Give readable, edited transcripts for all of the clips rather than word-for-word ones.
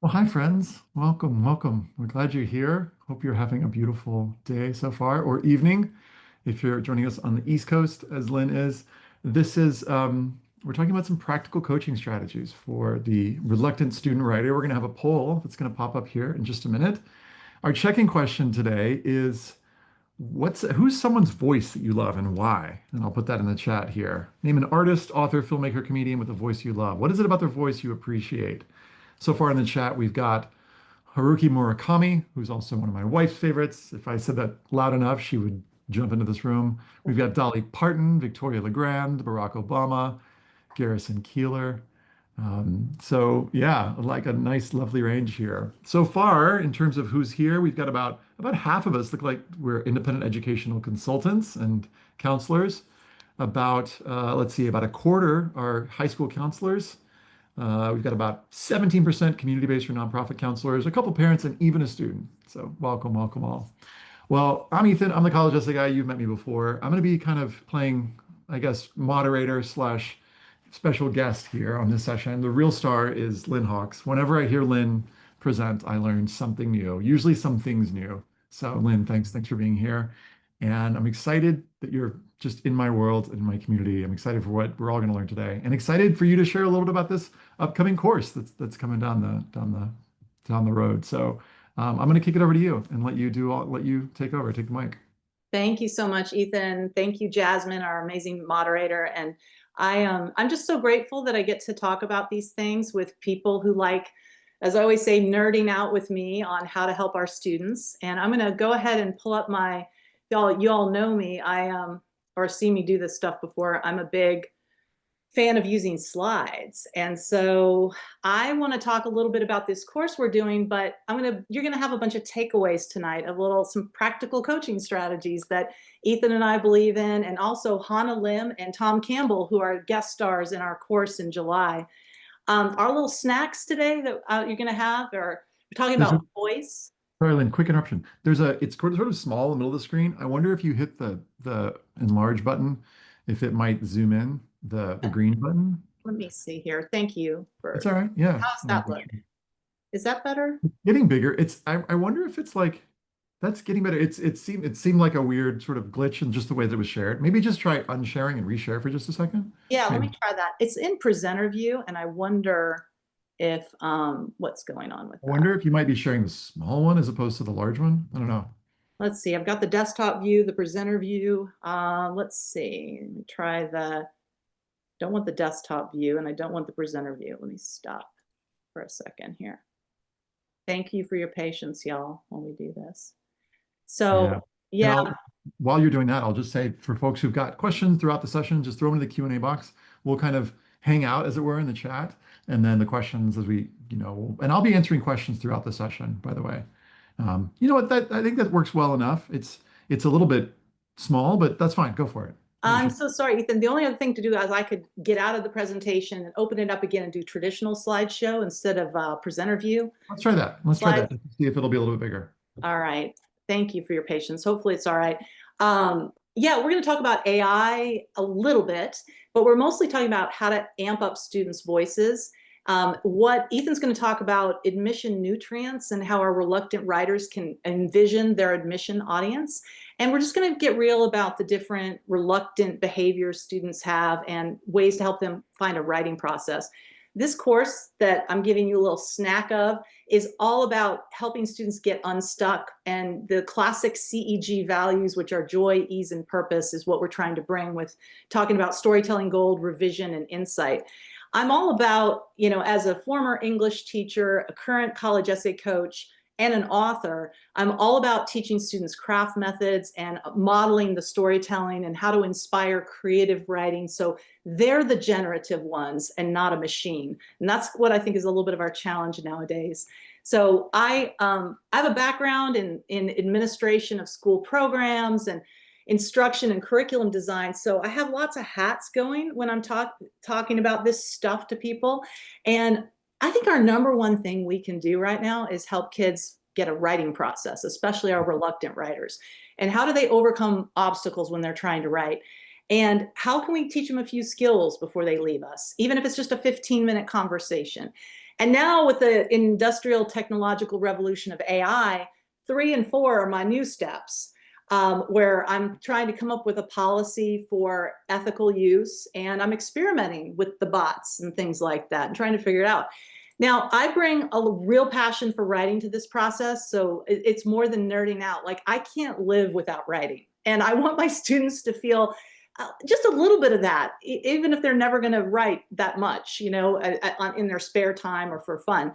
Well, hi, friends. Welcome, welcome. We're glad you're here. Hope you're having a beautiful day so far, or evening, if you're joining us on the East Coast, as Lynn is. This is, we're talking about some practical coaching strategies for the reluctant student writer. We're going to have a poll that's going to pop up here in just a minute. Our check-in question today is, who's someone's voice that you love and why? And I'll put that in the chat here. Name an artist, author, filmmaker, comedian with a voice you love. What is it about their voice you appreciate? So far in the chat, we've got Haruki Murakami, who's also one of my wife's favorites. If I said that loud enough, she would jump into this room. We've got Dolly Parton, Victoria Legrand, Barack Obama, Garrison Keillor. So yeah, like a nice, lovely range here. So far, in terms of who's here, we've got about half of us look like we're independent educational consultants and counselors. About let's see, about a quarter are high school counselors. We've got about 17% community-based or nonprofit counselors, a couple parents, and even a student. So welcome, welcome all. Well, I'm Ethan. I'm the college essay guy. You've met me before. I'm going to be kind of playing, I guess, moderator slash special guest here on this session. The real star is Lynn Hawks. Whenever I hear Lynn present, I learn something new, usually some things new. So Lynn, thanks for being here. And I'm excited that you're just in my world and in my community. I'm excited for what we're all going to learn today, and excited for you to share a little bit about this upcoming course that's coming down the road. So I'm going to kick it over to you and let you take over, take the mic. Thank you so much, Ethan. Thank you, Jasmine, our amazing moderator. And I'm just so grateful that I get to talk about these things with people who like, as I always say, nerding out with me on how to help our students. And I'm going to go ahead and pull up you all know me, or see me do this stuff before. I'm a big fan of using slides. And so I want to talk a little bit about this course we're doing, but you're going to have a bunch of takeaways tonight of some practical coaching strategies that Ethan and I believe in, and also Hannah Lim and Tom Campbell, who are guest stars in our course in July. Our little snacks today that you're going to have we're talking There's a, about voice. Sorry, Lynn, quick interruption. It's sort of small in the middle of the screen. I wonder if you hit the enlarge button, if it might zoom in the green button. Let me see here. Thank you It's for, all right. Yeah. how's that look? Is that better? Getting bigger. I wonder if it's like that's getting better. It seemed like a weird sort of glitch in just the way that it was shared. Maybe just try unsharing and reshare for just a second. Yeah, let Maybe. me try that. It's in presenter view, and I wonder if what's going on with I that. wonder if you might be sharing the small one as opposed to the large one. I don't know. Let's see. I've got the desktop view, the presenter view. Let's see. Let me try don't want the desktop view, and I don't want the presenter view. Let me stop for a second here. Thank you for your patience, y'all, when we do this. Yeah. So, And yeah. while you're doing that, I'll just say for folks who've got questions throughout the session, just throw them in the Q&A box. We'll kind of hang out, as it were, in the chat. And then the questions and I'll be answering questions throughout the session, by the way. You know what, I think that works well enough. It's a little bit small, but that's fine. Go for it. I'm so sorry, Ethan. The only other thing to do is I could get out of the presentation and open it up again and do traditional slideshow instead of presenter view. Let's try that. Let's try that. See if it'll be a little bit bigger. All right. Thank you for your patience. Hopefully it's all right. Yeah, we're going to talk about AI a little bit, but we're mostly talking about how to amp up students' voices. What Ethan's going to talk about admission nutrients and how our reluctant writers can envision their admission audience. And we're just going to get real about the different reluctant behaviors students have and ways to help them find a writing process. This course that I'm giving you a little snack of is all about helping students get unstuck, and the classic CEG values, which are joy, ease, and purpose, is what we're trying to bring with talking about storytelling gold, revision, and insight. I'm all about, as a former English teacher, a current college essay coach, and an author, I'm all about teaching students craft methods and modeling the storytelling and how to inspire creative writing so they're the generative ones and not a machine. And that's what I think is a little bit of our challenge nowadays. So I have a background in administration of school programs and instruction and curriculum design. So I have lots of hats going when I'm talking about this stuff to people. And I think our number one thing we can do right now is help kids get a writing process, especially our reluctant writers. And how do they overcome obstacles when they're trying to write? And how can we teach them a few skills before they leave us, even if it's just a 15-minute conversation? And now with the industrial technological revolution of AI, 3 and 4 are my new steps, where I'm trying to come up with a policy for ethical use, and I'm experimenting with the bots and things like that and trying to figure it out. Now, I bring a real passion for writing to this process, so it's more than nerding out. Like, I can't live without writing, and I want my students to feel just a little bit of that, even if they're never going to write that much, in their spare time or for fun.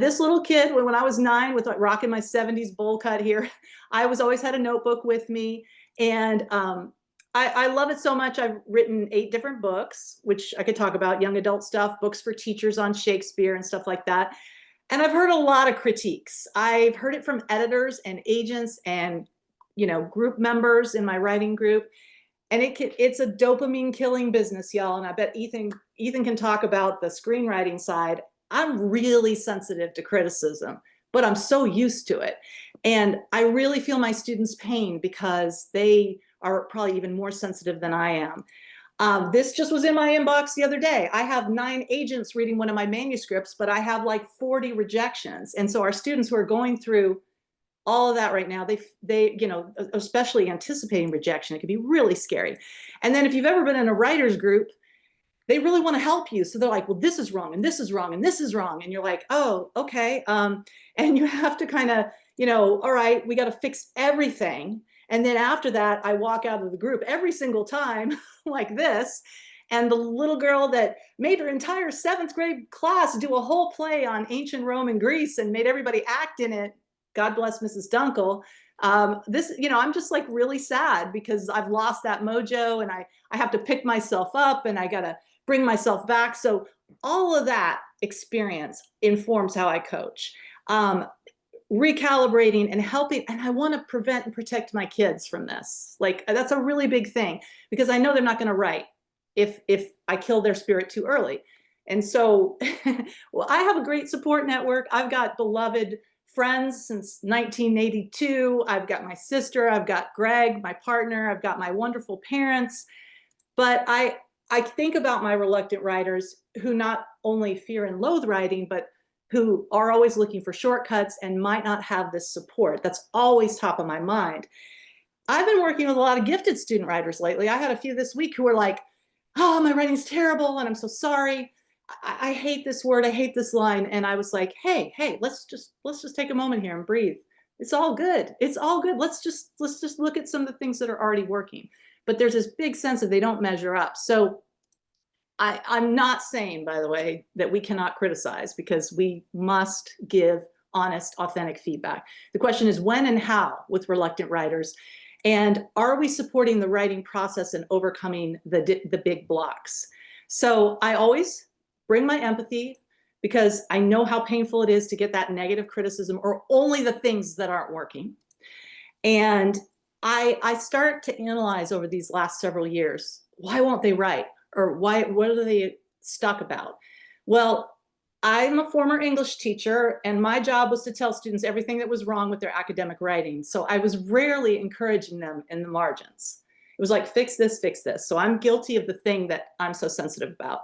This little kid, when I was 9, with rocking my 70s bowl cut here, I was always had a notebook with me, and I love it so much. I've written 8 different books, which I could talk about, young adult stuff, books for teachers on Shakespeare and stuff like that. And I've heard a lot of critiques. I've heard it from editors and agents and group members in my writing group. And it's a dopamine killing business, y'all. And I bet Ethan can talk about the screenwriting side. I'm really sensitive to criticism, but I'm so used to it. And I really feel my students' pain because they are probably even more sensitive than I am. This just was in my inbox the other day. I have 9 agents reading one of my manuscripts, but I have like 40 rejections. And so our students who are going through all of that right now, they especially anticipating rejection, it can be really scary. And then if you've ever been in a writer's group, they really want to help you. So they're like, well, this is wrong, and this is wrong, and this is wrong. And you're like, oh, okay. And you have to kind of, all right, we got to fix everything. And then after that, I walk out of the group every single time like this. And the little girl that made her entire 7th grade class do a whole play on ancient Rome and Greece and made everybody act in it. God bless Mrs. Dunkel. I'm just like really sad because I've lost that mojo, and I have to pick myself up, and I got to bring myself back. So all of that experience informs how I coach. Recalibrating and helping, and I want to prevent and protect my kids from this. Like, that's a really big thing because I know they're not going to write if I kill their spirit too early. And so, well, I have a great support network. I've got beloved friends since 1982. I've got my sister, I've got Greg, my partner, I've got my wonderful parents. But I think about my reluctant writers who not only fear and loathe writing, but who are always looking for shortcuts and might not have this support. That's always top of my mind. I've been working with a lot of gifted student writers lately. I had a few this week who were like, oh, my writing's terrible and I'm so sorry. I hate this word, I hate this line. And I was like, hey, let's just take a moment here and breathe. It's all good. It's all good. Let's just look at some of the things that are already working. But there's this big sense that they don't measure up. So I'm not saying, by the way, that we cannot criticize, because we must give honest, authentic feedback. The question is when and how with reluctant writers. And are we supporting the writing process and overcoming the big blocks? So I always bring my empathy, because I know how painful it is to get that negative criticism or only the things that aren't working. And I start to analyze over these last several years, why won't they write? Or what are they stuck about? Well, I'm a former English teacher, and my job was to tell students everything that was wrong with their academic writing. So I was rarely encouraging them in the margins. It was like, fix this, fix this. So I'm guilty of the thing that I'm so sensitive about.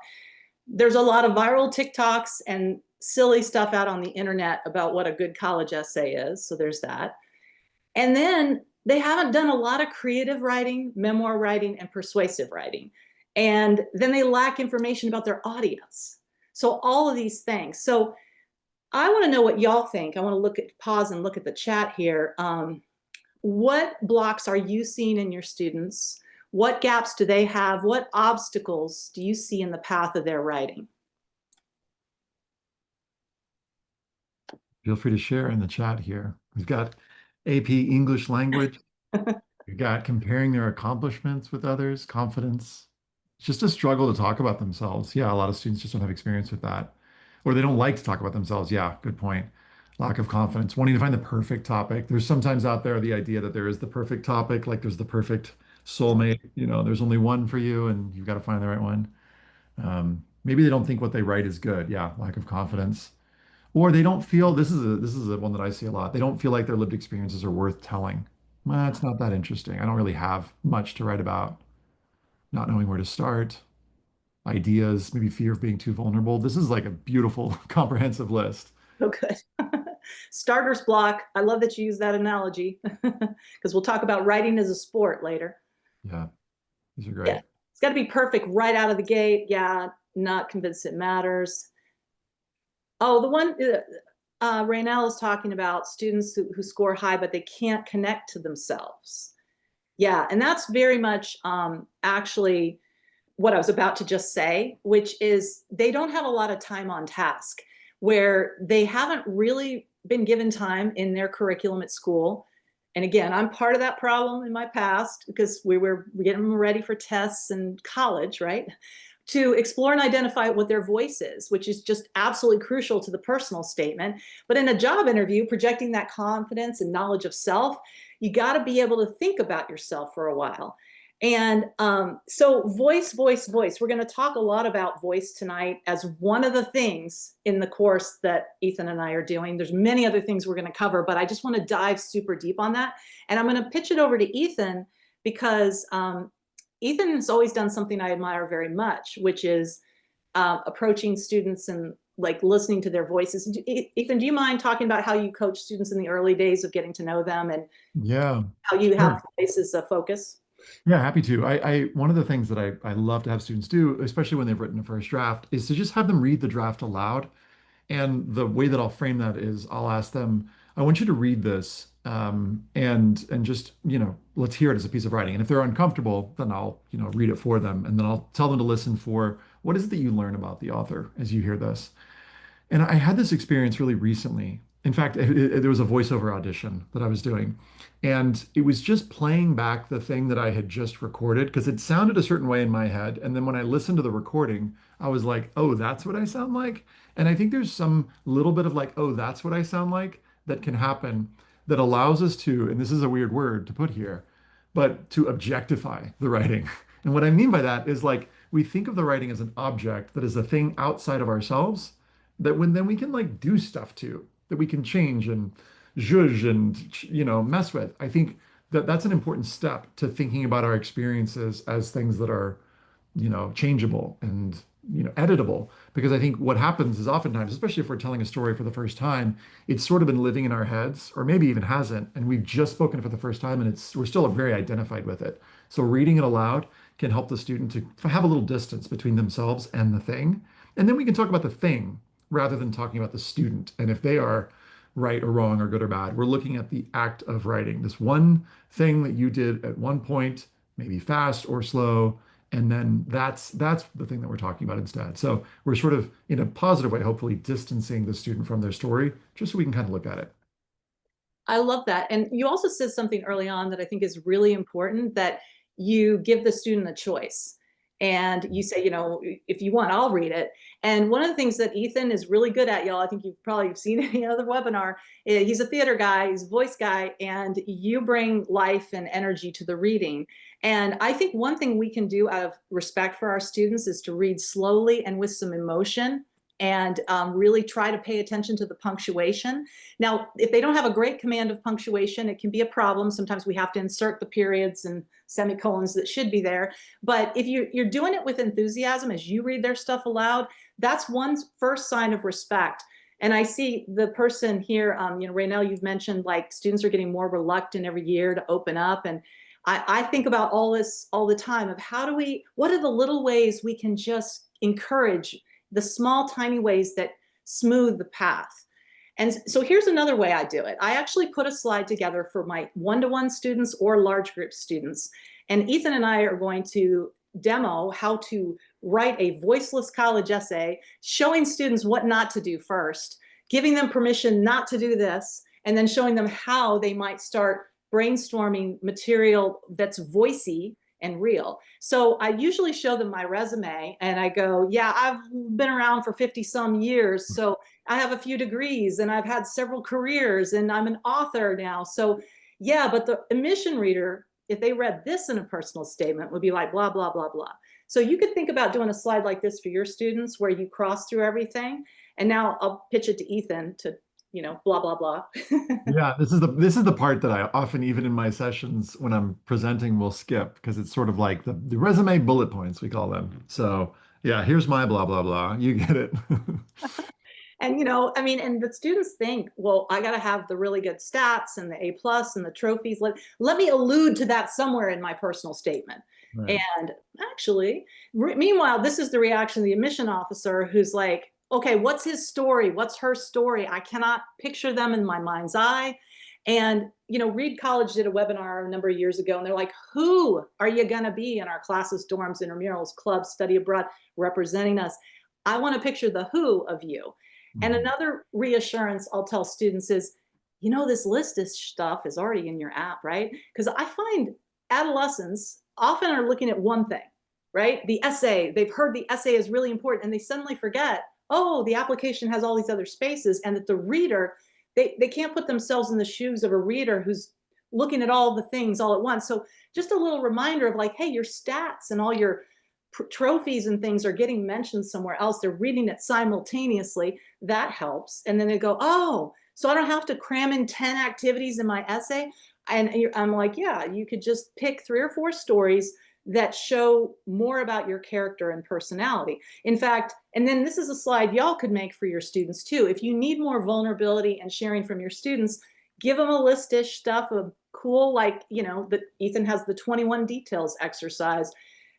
There's a lot of viral TikToks and silly stuff out on the internet about what a good college essay is. So there's that. And then they haven't done a lot of creative writing, memoir writing, and persuasive writing. And then they lack information about their audience. So all of these things. So I want to know what y'all think. I want to pause and look at the chat here. What blocks are you seeing in your students? What gaps do they have? What obstacles do you see in the path of their writing? Feel free to share in the chat here. We've got AP English language. We've got comparing their accomplishments with others, confidence. It's just a struggle to talk about themselves. Yeah, a lot of students just don't have experience with that. Or they don't like to talk about themselves. Yeah, good point. Lack of confidence, wanting to find the perfect topic. There's sometimes out there the idea that there is the perfect topic, like there's the perfect soulmate. There's only one for you and you've got to find the right one. Maybe they don't think what they write is good. Yeah, lack of confidence. Or they don't feel, this is one that I see a lot. They don't feel like their lived experiences are worth telling. Well, it's not that interesting. I don't really have much to write about. Not knowing where to start. ideas, maybe fear of being too vulnerable. This is like a beautiful, comprehensive list. Oh, good. Starter's block. I love that you use that analogy because we'll talk about writing as a sport later. Yeah, these are Yeah, great. it's got to be perfect right out of the gate. Yeah, not convinced it matters. Oh, the one Raynell is talking about students who score high, but they can't connect to themselves. Yeah, and that's very much actually what I was about to just say, which is they don't have a lot of time on task, where they haven't really been given time in their curriculum at school. And again, I'm part of that problem in my past because we were getting them ready for tests in college, right? To explore and identify what their voice is, which is just absolutely crucial to the personal statement. But in a job interview, projecting that confidence and knowledge of self, you got to be able to think about yourself for a while. And so voice, voice, voice. We're going to talk a lot about voice tonight as one of the things in the course that Ethan and I are doing. There's many other things we're going to cover, but I just want to dive super deep on that. And I'm going to pitch it over to Ethan because Ethan has always done something I admire very much, which is approaching students and like listening to their voices. Ethan, do you mind talking about how you coach students in the early days of getting to know them and Yeah, how you have sure. voice as a focus? Yeah, happy to. One of the things that I love to have students do, especially when they've written a first draft, is to just have them read the draft aloud. And the way that I'll frame that is I'll ask them, I want you to read this and just, let's hear it as a piece of writing. And if they're uncomfortable, then I'll, read it for them. And then I'll tell them to listen for what is it that you learn about the author as you hear this. And I had this experience really recently. In fact, there was a voiceover audition that I was doing, and it was just playing back the thing that I had just recorded because it sounded a certain way in my head. And then when I listened to the recording, I was like, oh, that's what I sound like. And I think there's some little bit of like, oh, that's what I sound like that can happen that allows us to, and this is a weird word to put here, but to objectify the writing. And what I mean by that is like we think of the writing as an object that is a thing outside of ourselves that when then we can like do stuff to, that we can change and zhuzh and mess with. I think that that's an important step to thinking about our experiences as things that are changeable and editable. Because I think what happens is oftentimes, especially if we're telling a story for the first time, it's sort of been living in our heads, or maybe even hasn't, and we've just spoken it for the first time, and we're still very identified with it. So reading it aloud can help the student to have a little distance between themselves and the thing. And then we can talk about the thing rather than talking about the student. And if they are right or wrong or good or bad, we're looking at the act of writing. This one thing that you did at one point, maybe fast or slow, and then that's the thing that we're talking about instead. So we're sort of in a positive way, hopefully distancing the student from their story, just so we can kind of look at it. I love that. And you also said something early on that I think is really important, that you give the student a choice. And you say, if you want, I'll read it. And one of the things that Ethan is really good at, y'all, I think you've probably seen any other webinar, he's a theater guy, he's a voice guy, and you bring life and energy to the reading. And I think one thing we can do out of respect for our students is to read slowly and with some emotion and really try to pay attention to the punctuation. Now, if they don't have a great command of punctuation, it can be a problem. Sometimes we have to insert the periods and semicolons that should be there. But if you're doing it with enthusiasm as you read their stuff aloud, that's one first sign of respect. And I see the person here, Raynell, you've mentioned like students are getting more reluctant every year to open up. And I think about all this all the time of what are the little ways we can just encourage the small, tiny ways that smooth the path. And so here's another way I do it. I actually put a slide together for my one-to-one students or large group students. And Ethan and I are going to demo how to write a voiceless college essay, showing students what not to do first, giving them permission not to do this, and then showing them how they might start brainstorming material that's voicey and real. So I usually show them my resume and I go, yeah, I've been around for 50 some years. So I have a few degrees and I've had several careers and I'm an author now. So yeah, but the emission reader, if they read this in a personal statement, would be like blah, blah, blah, blah. So you could think about doing a slide like this for your students where you cross through everything. And now I'll pitch it to Ethan to, blah, blah, blah. Yeah, this is the part that I often, even in my sessions when I'm presenting, will skip because it's sort of like the resume bullet points, we call them. So Yeah, here's my blah, blah, blah. You get it. And I mean, and the students think, well, I got to have the really good stats and the A plus and the trophies. Let me allude to that somewhere in my personal statement. Right. And actually, meanwhile, this is the reaction of the admission officer who's like, okay, what's his story? What's her story? I cannot picture them in my mind's eye. And Reed College did a webinar a number of years ago, and they're like, who are you going to be in our classes, dorms, intramurals, clubs, study abroad, representing us? I want to picture the who of you. And Mhm. another reassurance I'll tell students is, this list of stuff is already in your app, right? Because I find adolescents often are looking at one thing, right? The essay, they've heard the essay is really important, and they suddenly forget, oh, the application has all these other spaces, and that the reader, they can't put themselves in the shoes of a reader who's looking at all the things all at once. So just a little reminder of like, hey, your stats and all your trophies and things are getting mentioned somewhere else. They're reading it simultaneously. That helps. And then they go, oh, so I don't have to cram in 10 activities in my essay. And I'm like, yeah, you could just pick 3 or 4 stories that show more about your character and personality. In fact, and then this is a slide y'all could make for your students too. If you need more vulnerability and sharing from your students, give them a listish stuff of cool, like, that Ethan has the 21 details exercise.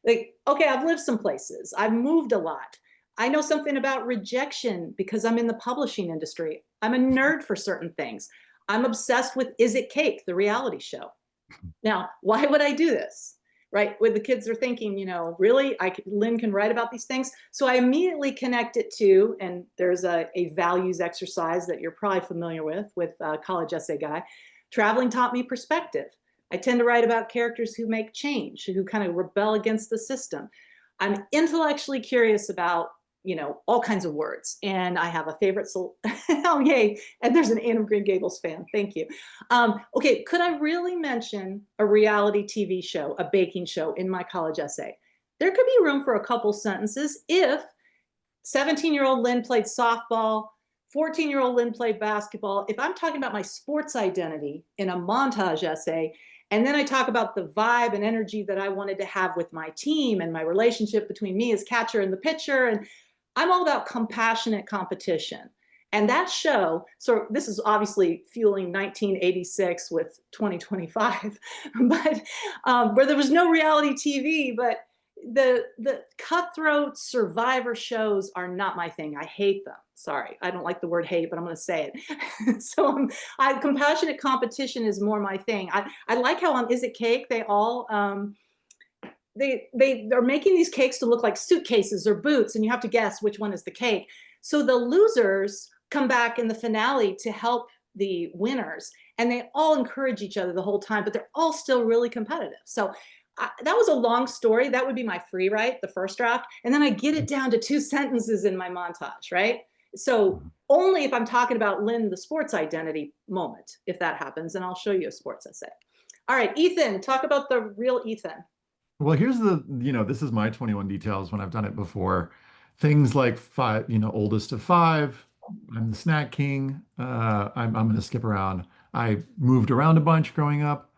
Like, okay, I've lived some places, I've moved a lot. I know something about rejection because I'm in the publishing industry. I'm a nerd for certain things. I'm obsessed with Is It Cake, the reality show. Now, why would I do this? Right? When the kids are thinking, really, Lynn can write about these things. So I immediately connect it to, and there's a values exercise that you're probably familiar with College Essay Guy. Traveling taught me perspective. I tend to write about characters who make change, who kind of rebel against the system. I'm intellectually curious about, all kinds of words. And I have a favorite. Oh, yay. And there's an Anne of Green Gables fan. Thank you. Okay, could I really mention a reality TV show, a baking show in my college essay? There could be room for a couple sentences if 17-year-old Lynn played softball, 14-year-old Lynn played basketball. If I'm talking about my sports identity in a montage essay, and then I talk about the vibe and energy that I wanted to have with my team and my relationship between me as catcher and the pitcher, and I'm all about compassionate competition. And that show, so this is obviously fueling 1986 with 2025, but where there was no reality TV, but the cutthroat survivor shows are not my thing. I hate them. Sorry, I don't like the word hate, but I'm going to say it. So compassionate competition is more my thing. I like how on Is It Cake they all they're making these cakes to look like suitcases or boots, and you have to guess which one is the cake. So the losers come back in the finale to help the winners, and they all encourage each other the whole time, but they're all still really competitive. So that was a long story. That would be my free write, the first draft. And then I get it down to 2 sentences in my montage, right? So only if I'm talking about Lynn, the sports identity moment, if that happens, and I'll show you a sports essay. All right, Ethan, talk about the real Ethan. Well, here's this is my 21 details when I've done it before. Things like five, oldest of five. I'm the snack king. I'm going to skip around. I moved around a bunch growing up.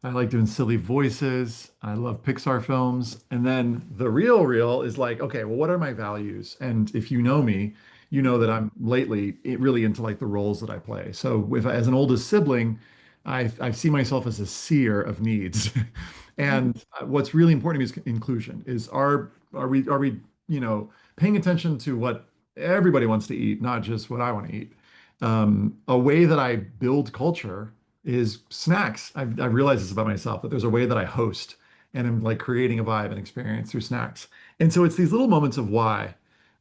I like doing silly voices. I love Pixar films. And then the real is like, okay, well, what are my values? And if you know me, you know that I'm lately really into like the roles that I play. So if as an oldest sibling, I see myself as a seer of needs. And what's really important to me is inclusion. Are we paying attention to what everybody wants to eat, not just what I want to eat? A way that I build culture is snacks. I've realized this about myself, that there's a way that I host and I'm like creating a vibe and experience through snacks. And so it's these little moments of why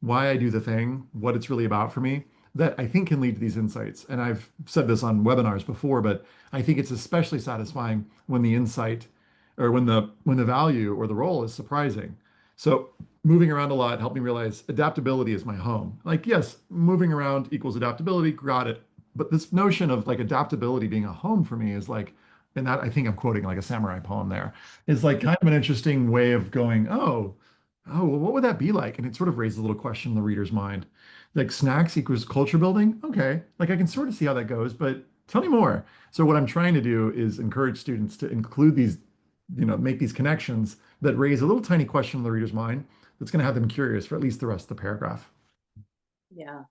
I do the thing, what it's really about for me, that I think can lead to these insights. And I've said this on webinars before, but I think it's especially satisfying when the insight or when the value or the role is surprising. So moving around a lot helped me realize adaptability is my home. Like, yes, moving around equals adaptability, got it. But this notion of like adaptability being a home for me is like, and that I think I'm quoting like a samurai poem there, is like kind of an interesting way of going, well, what would that be like? And it sort of raises a little question in the reader's mind. Like snacks equals culture building? Okay. Like I can sort of see how that goes, but tell me more. So what I'm trying to do is encourage students to include these, make these connections that raise a little tiny question in the reader's mind that's going to have them curious for at least the rest of the paragraph. Yeah.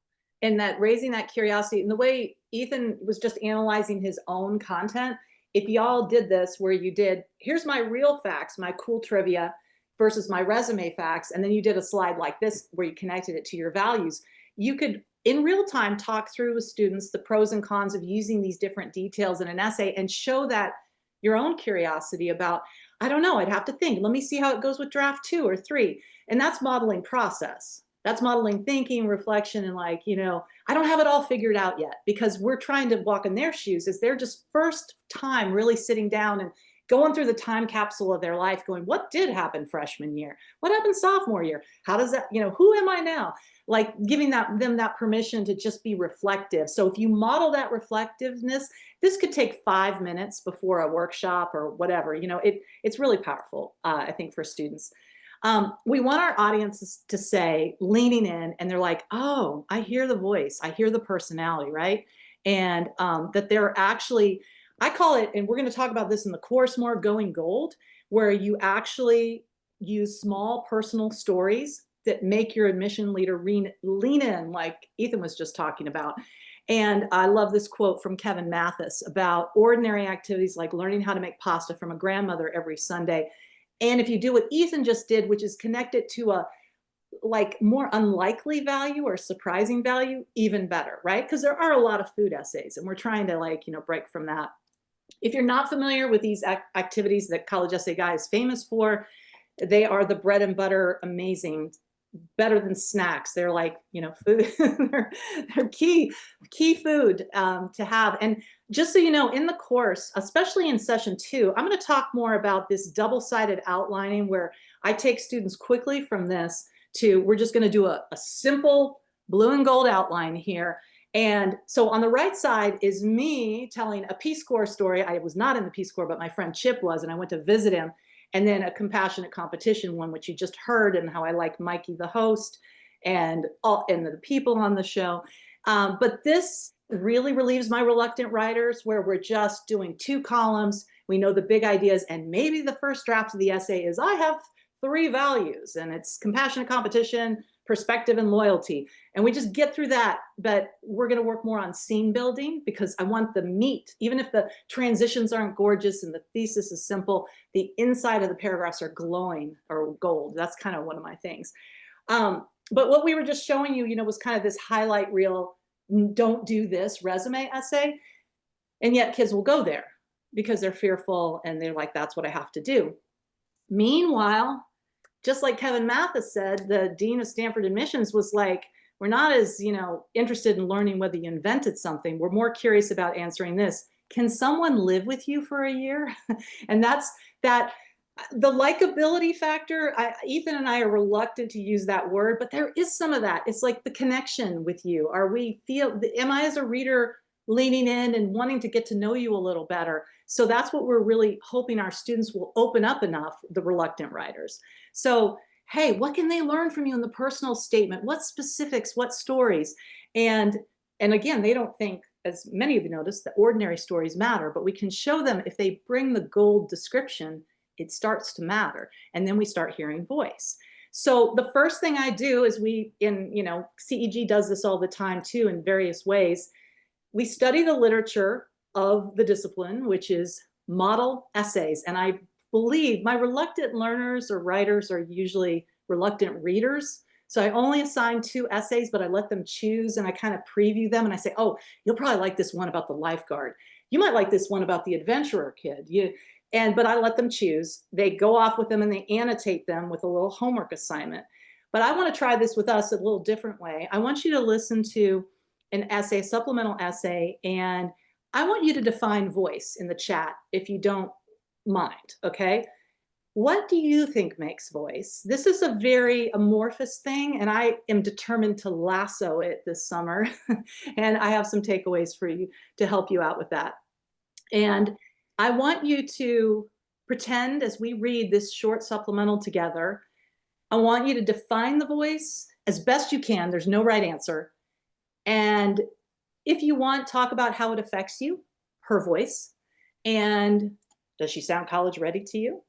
And that raising that curiosity and the way Ethan was just analyzing his own content, if y'all did this where you did, here's my real facts, my cool trivia versus my resume facts, and then you did a slide like this where you connected it to your values, you could in real time talk through with students the pros and cons of using these different details in an essay and show that your own curiosity about, I don't know, I'd have to think, let me see how it goes with draft 2 or 3. And that's modeling process. That's modeling thinking, reflection, and like, you know, I don't have it all figured out yet because we're trying to walk in their shoes as they're just first time really sitting down and going through the time capsule of their life going, what did happen freshman year? What happened sophomore year? How does that, you know, who am I now? Like giving them that permission to just be reflective. So if you model that reflectiveness, this could take 5 minutes before a workshop or whatever, you know, it's really powerful, I think, for students. We want our audiences to say, leaning in, and they're like, oh, I hear the voice, I hear the personality, right? And that they're actually, I call it, and we're going to talk about this in the course more, going gold, where you actually use small personal stories that make your admission leader lean in, like Ethan was just talking about. And I love this quote from Kevin Mathis about ordinary activities like learning how to make pasta from a grandmother every Sunday. And if you do what Ethan just did, which is connect it to a like more unlikely value or surprising value, even better, right? Because there are a lot of food essays and we're trying to like, you know, break from that. If you're not familiar with these activities that College Essay Guy is famous for, they are the bread and butter, amazing, better than snacks. They're like, you know, food, they're key food to have. And just so you know, in the course, especially in session 2, I'm going to talk more about this double-sided outlining where I take students quickly from this to, we're just going to do a simple blue and gold outline here. And so on the right side is me telling a Peace Corps story. I was not in the Peace Corps, but my friend Chip was, and I went to visit him. And then a compassionate competition one, which you just heard, and how I like Mikey, the host, and the people on the show. But this really relieves my reluctant writers, where we're just doing 2 columns. We know the big ideas, and maybe the first draft of the essay is I have 3 values, and it's compassionate competition, perspective, and loyalty. And we just get through that, but we're going to work more on scene building because I want the meat. Even if the transitions aren't gorgeous and the thesis is simple, the inside of the paragraphs are glowing or gold. That's kind of one of my things. But what we were just showing you, you know, was kind of this highlight reel, don't do this resume essay. And yet kids will go there because they're fearful and they're like, that's what I have to do. Meanwhile, just like Kevin Mathis said, the dean of Stanford admissions was like, we're not as, you know, interested in learning whether you invented something. We're more curious about answering this. Can someone live with you for a year? And that's that. The likability factor, Ethan and I are reluctant to use that word, but there is some of that. It's like the connection with you. Am I as a reader leaning in and wanting to get to know you a little better? So that's what we're really hoping our students will open up enough, the reluctant writers. So, hey, what can they learn from you in the personal statement? What specifics, what stories? And again, they don't think, as many of you noticed, that ordinary stories matter, but we can show them if they bring the gold description, it starts to matter. And then we start hearing voice. So the first thing I do is CEG does this all the time too in various ways. We study the literature of the discipline, which is model essays. And I believe my reluctant learners or writers are usually reluctant readers. So I only assign 2 essays, but I let them choose and I kind of preview them. And I say, oh, you'll probably like this one about the lifeguard. You might like this one about the adventurer kid. But I let them choose. They go off with them and they annotate them with a little homework assignment. But I want to try this with us a little different way. I want you to listen to an essay, a supplemental essay, and I want you to define voice in the chat if you don't mind, okay? What do you think makes voice? This is a very amorphous thing, and I am determined to lasso it this summer. And I have some takeaways for you to help you out with that. And I want you to pretend as we read this short supplemental together, I want you to define the voice as best you can. There's no right answer. And if you want, talk about how it affects you, her voice, and does she sound college ready to you?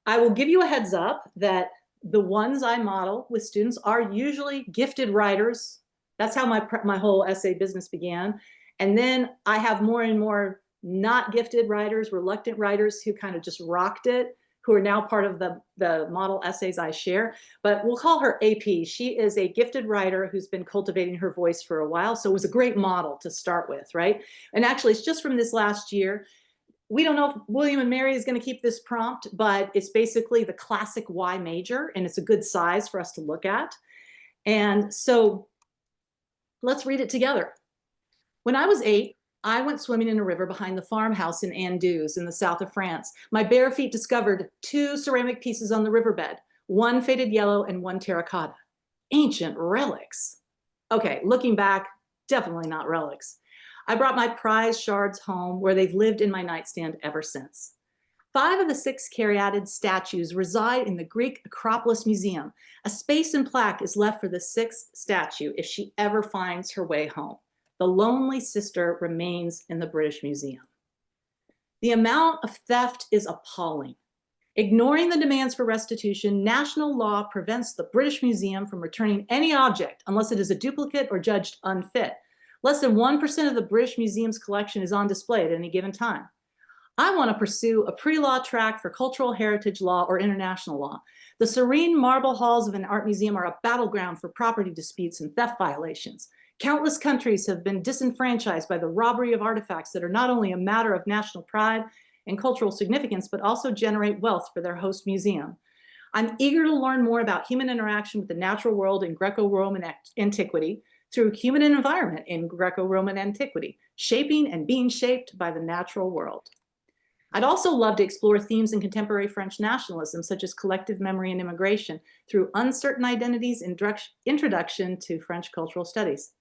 I will give you a heads up that the ones I model with students are usually gifted writers. That's how my whole essay business began. And then I have more and more not gifted writers, reluctant writers who kind of just rocked it, who are now part of the model essays I share. But we'll call her AP. She is a gifted writer who's been cultivating her voice for a while. So it was a great model to start with, right? And actually, it's just from this last year. We don't know if William and Mary is going to keep this prompt, but it's basically the classic Y major, and it's a good size for us to look at. And so let's read it together. When I was 8, I went swimming in a river behind the farmhouse in Anduze in the south of France. My bare feet discovered 2 ceramic pieces on the riverbed, one faded yellow and one terracotta. Ancient relics. Okay, looking back, definitely not relics. I brought my prized shards home, where they've lived in my nightstand ever since. 5 of the 6 caryatid statues reside in the Greek Acropolis Museum. A space and plaque is left for the 6th statue if she ever finds her way home. The lonely sister remains in the British Museum. The amount of theft is appalling. Ignoring the demands for restitution, national law prevents the British Museum from returning any object unless it is a duplicate or judged unfit. Less than 1% of the British Museum's collection is on display at any given time. I want to pursue a pre-law track for cultural heritage law or international law. The serene marble halls of an art museum are a battleground for property disputes and theft violations. Countless countries have been disenfranchised by the robbery of artifacts that are not only a matter of national pride and cultural significance, but also generate wealth for their host museum. I'm eager to learn more about human interaction with the natural world in Greco-Roman antiquity, through human environment in Greco-Roman antiquity, shaping and being shaped by the natural world. I'd also love to explore themes in contemporary French nationalism, such as collective memory and immigration, through uncertain identities and introduction to French cultural studies.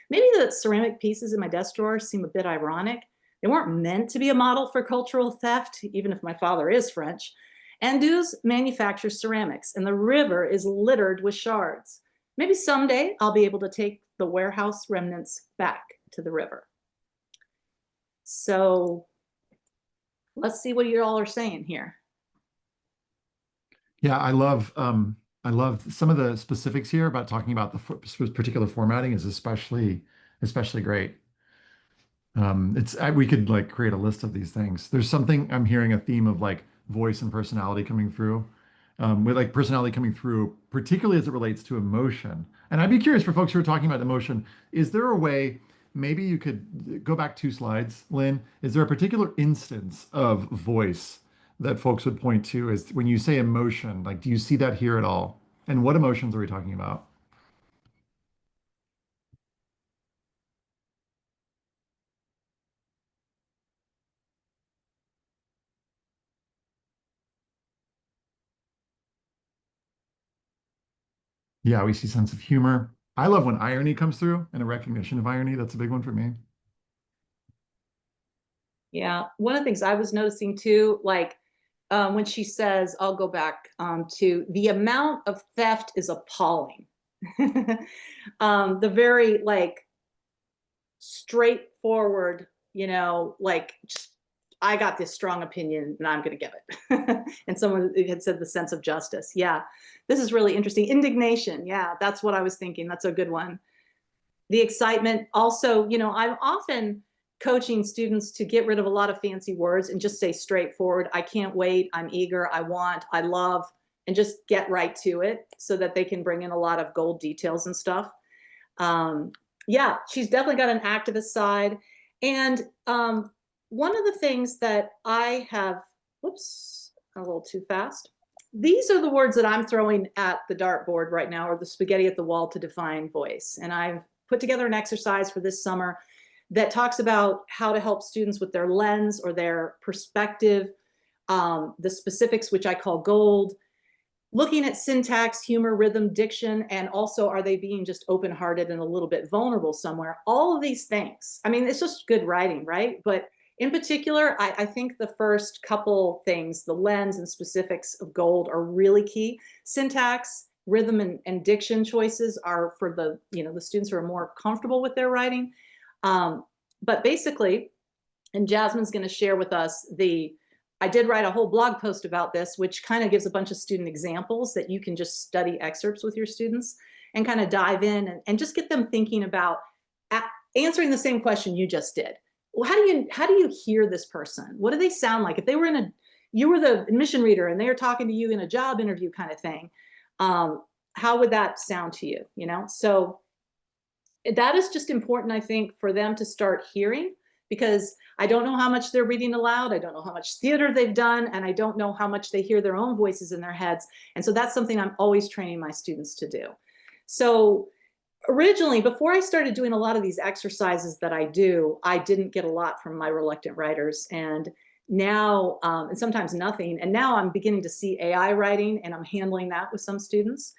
Maybe the ceramic pieces in my desk drawer seem a bit ironic. They weren't meant to be a model for cultural theft, even if my father is French. Anduze manufactures ceramics, and the river is littered with shards. Maybe someday I'll be able to take the warehouse remnants back to the river. So let's see what you all are saying here. Yeah, I love some of the specifics here about talking about the particular formatting is especially great. We could like create a list of these things. There's something I'm hearing a theme of like voice and personality coming through, with like personality coming through, particularly as it relates to emotion. And I'd be curious for folks who are talking about emotion, is there a way, maybe you could go back 2 slides, Lynn, is there a particular instance of voice that folks would point to as when you say emotion, like do you see that here at all? And what emotions are we talking about? Yeah, we see sense of humor. I love when irony comes through and a recognition of irony. That's a big one for me. Yeah, one of the things I was noticing too, like when she says, I'll go back to the amount of theft is appalling. The very like straightforward, like just, I got this strong opinion and I'm going to give it. And someone had said the sense of justice. Yeah, this is really interesting. Indignation. Yeah, that's what I was thinking. That's a good one. The excitement. Also, I'm often coaching students to get rid of a lot of fancy words and just say straightforward, I can't wait, I'm eager, I want, I love, and just get right to it so that they can bring in a lot of gold details and stuff. Yeah, she's definitely got an activist side. And one of the things that I have, whoops, a little too fast. These are the words that I'm throwing at the dartboard right now, or the spaghetti at the wall to define voice. And I've put together an exercise for this summer that talks about how to help students with their lens or their perspective, the specifics, which I call gold, looking at syntax, humor, rhythm, diction, and also are they being just open-hearted and a little bit vulnerable somewhere? All of these things. I mean, it's just good writing, right? But in particular, I think the first couple things, the lens and specifics of gold, are really key. Syntax, rhythm, and diction choices are for the students who are more comfortable with their writing. But basically, and Jasmine's going to share with us the I did write a whole blog post about this, which kind of gives a bunch of student examples that you can just study excerpts with your students and kind of dive in and just get them thinking about answering the same question you just did. Well, how do you hear this person? What do they sound like? If they were you were the admission reader and they are talking to you in a job interview kind of thing, how would that sound to you? You know, so that is just important, I think, for them to start hearing, because I don't know how much they're reading aloud. I don't know how much theater they've done, and I don't know how much they hear their own voices in their heads. And so that's something I'm always training my students to do. So originally, before I started doing a lot of these exercises that I do, I didn't get a lot from my reluctant writers. And now, and sometimes nothing. And now I'm beginning to see AI writing, and I'm handling that with some students.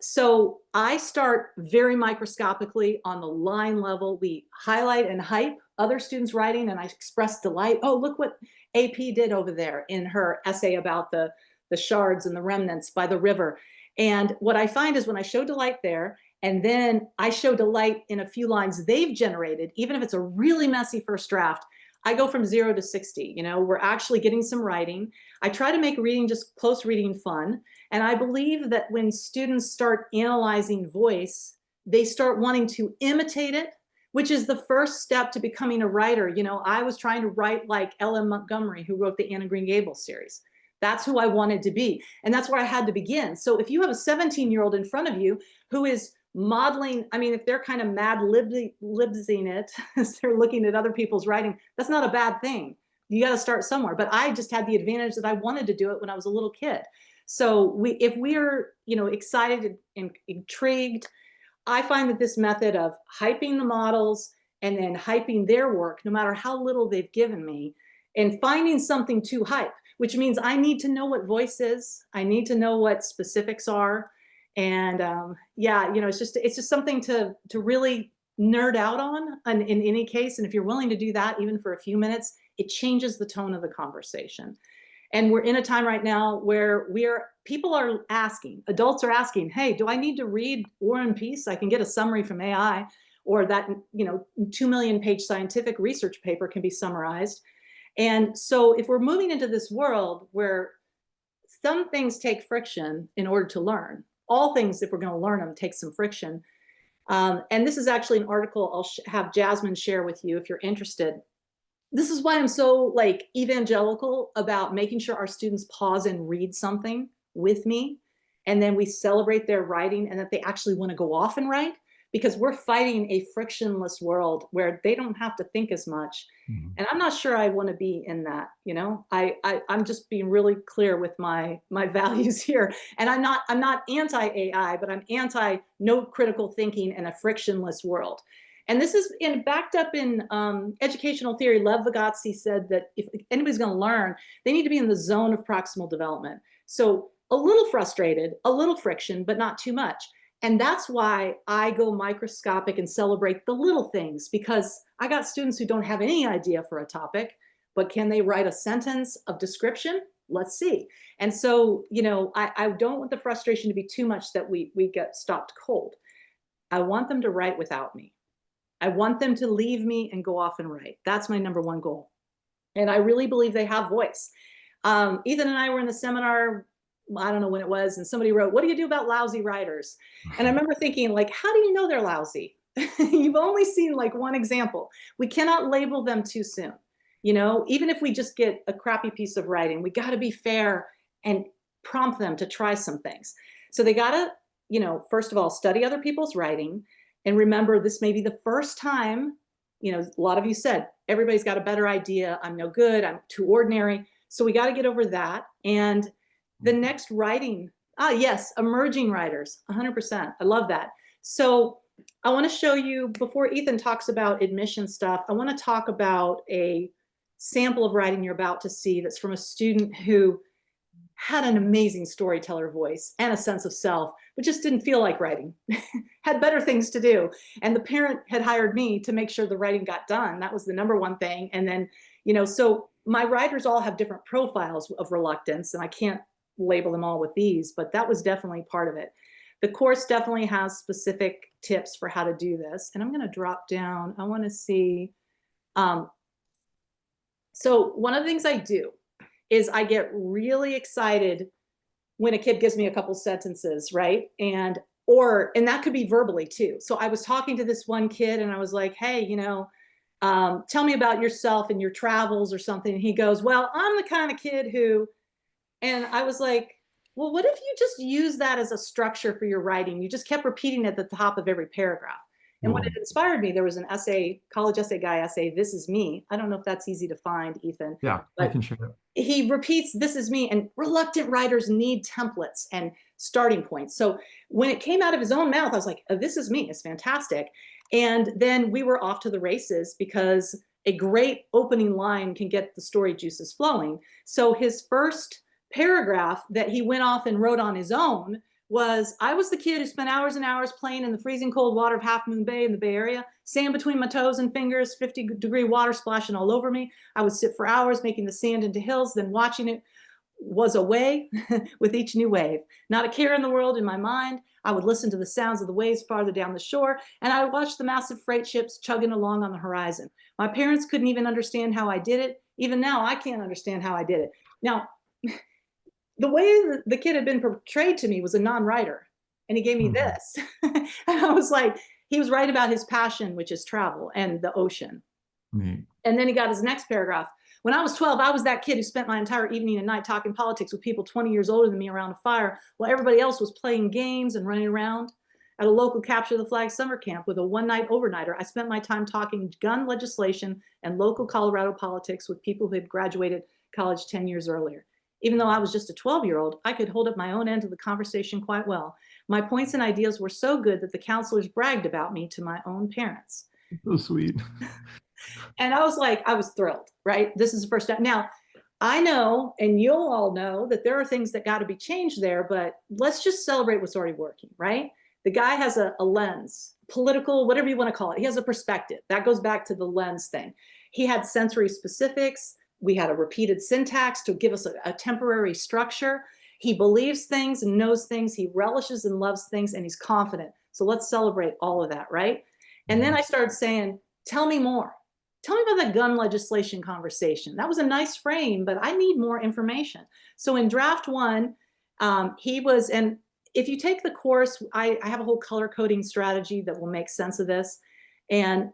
So I start very microscopically on the line level. We highlight and hype other students' writing, and I express delight. Oh, look what AP did over there in her essay about the shards and the remnants by the river. And what I find is when I show delight there, and then I show delight in a few lines they've generated, even if it's a really messy first draft, I go from 0 to 60. You know, we're actually getting some writing. I try to make reading, just close reading, fun. And I believe that when students start analyzing voice, they start wanting to imitate it, which is the first step to becoming a writer. You know, I was trying to write like L.M. Montgomery, who wrote the Anne of Green Gables series. That's who I wanted to be. And that's where I had to begin. So if you have a 17-year-old in front of you who is modeling, I mean, if they're kind of mad libsing it as they're looking at other people's writing, that's not a bad thing. You got to start somewhere. But I just had the advantage that I wanted to do it when I was a little kid. So if we are, you know, excited and intrigued, I find that this method of hyping the models and then hyping their work, no matter how little they've given me, and finding something to hype, which means I need to know what voice is. I need to know what specifics are. And yeah, you know, it's just something to really nerd out on in any case. And if you're willing to do that, even for a few minutes, it changes the tone of the conversation. And we're in a time right now where people are asking, adults are asking, hey, do I need to read War and Peace? I can get a summary from AI, or that, you know, 2 million page scientific research paper can be summarized. And so if we're moving into this world where some things take friction in order to learn, all things, if we're going to learn them, take some friction. And this is actually an article I'll have Jasmine share with you if you're interested. This is why I'm so like evangelical about making sure our students pause and read something with me, and then we celebrate their writing and that they actually want to go off and write, because we're fighting a frictionless world where they don't have to think as much. Mm-hmm. And I'm not sure I want to be in that, you know. I'm just being really clear with my values here. And I'm not anti-AI, but I'm anti no critical thinking in a frictionless world. And this is backed up in educational theory. Lev Vygotsky said that if anybody's going to learn, they need to be in the zone of proximal development. So a little frustrated, a little friction, but not too much. And that's why I go microscopic and celebrate the little things, because I got students who don't have any idea for a topic, but can they write a sentence of description? Let's see. And so, you know, I don't want the frustration to be too much that we get stopped cold. I want them to write without me. I want them to leave me and go off and write. That's my number one goal. And I really believe they have voice. Ethan and I were in the seminar, I don't know when it was, and somebody wrote, what do you do about lousy writers? And I remember thinking, like, how do you know they're lousy? You've only seen like one example. We cannot label them too soon. You know, even if we just get a crappy piece of writing, we got to be fair and prompt them to try some things. So they got to, you know, first of all, study other people's writing. And remember, this may be the first time, you know, a lot of you said, everybody's got a better idea. I'm no good. I'm too ordinary. So we got to get over that. And the next writing, yes, emerging writers, 100%. I love that. So I want to show you, before Ethan talks about admission stuff, I want to talk about a sample of writing you're about to see that's from a student who had an amazing storyteller voice and a sense of self, but just didn't feel like writing, had better things to do. And the parent had hired me to make sure the writing got done. That was the number one thing. And then, you know, so my writers all have different profiles of reluctance, and I can't label them all with these, but that was definitely part of it. The course definitely has specific tips for how to do this. And I'm going to drop down. I want to see. So one of the things I do is I get really excited when a kid gives me a couple sentences, right? And that could be verbally too. So I was talking to this one kid and I was like, hey, tell me about yourself and your travels or something. And he goes, well, I'm the kind of kid who, and I was like, well, what if you just use that as a structure for your writing? You just kept repeating it at the top of every paragraph. And when Cool. it inspired me, there was an essay, college essay guy essay, This Is Me. I don't know if that's easy to find, Ethan, Yeah, I but can share it. he repeats, This is me. And reluctant writers need templates and starting points. So when it came out of his own mouth, I was like, oh, this is me. It's fantastic. And then we were off to the races because a great opening line can get the story juices flowing. So his first paragraph that he went off and wrote on his own was, I was the kid who spent hours and hours playing in the freezing cold water of Half Moon Bay in the Bay Area, sand between my toes and fingers, 50-degree water splashing all over me. I would sit for hours making the sand into hills, then watching it was away with each new wave. Not a care in the world in my mind. I would listen to the sounds of the waves farther down the shore, and I would watch the massive freight ships chugging along on the horizon. My parents couldn't even understand how I did it. Even now, I can't understand how I did it. Now, the way the kid had been portrayed to me was a non-writer, and he gave me Mhm. this. And I was like, he was right about his passion, which is travel and the ocean. Neat. And then he got his next paragraph. When I was 12, I was that kid who spent my entire evening and night talking politics with people 20 years older than me around a fire while everybody else was playing games and running around. At a local capture the flag summer camp with a one-night overnighter, I spent my time talking gun legislation and local Colorado politics with people who had graduated college 10 years earlier. Even though I was just a 12-year-old, I could hold up my own end of the conversation quite well. My points and ideas were so good that the counselors bragged about me to my own parents. So sweet. And I was like, I was thrilled, right? This is the first step. Now, I know, and you'll all know that there are things that got to be changed there, but let's just celebrate what's already working, right? The guy has a lens, political, whatever you want to call it. He has a perspective. That goes back to the lens thing. He had sensory specifics. We had a repeated syntax to give us a temporary structure. He believes things and knows things. He relishes and loves things, and he's confident. So let's celebrate all of that, right? And then Mhm. I started saying, tell me more. Tell me about that gun legislation conversation. That was a nice frame, but I need more information. So in draft one, he was, and if you take the course, I have a whole color coding strategy that will make sense of this. And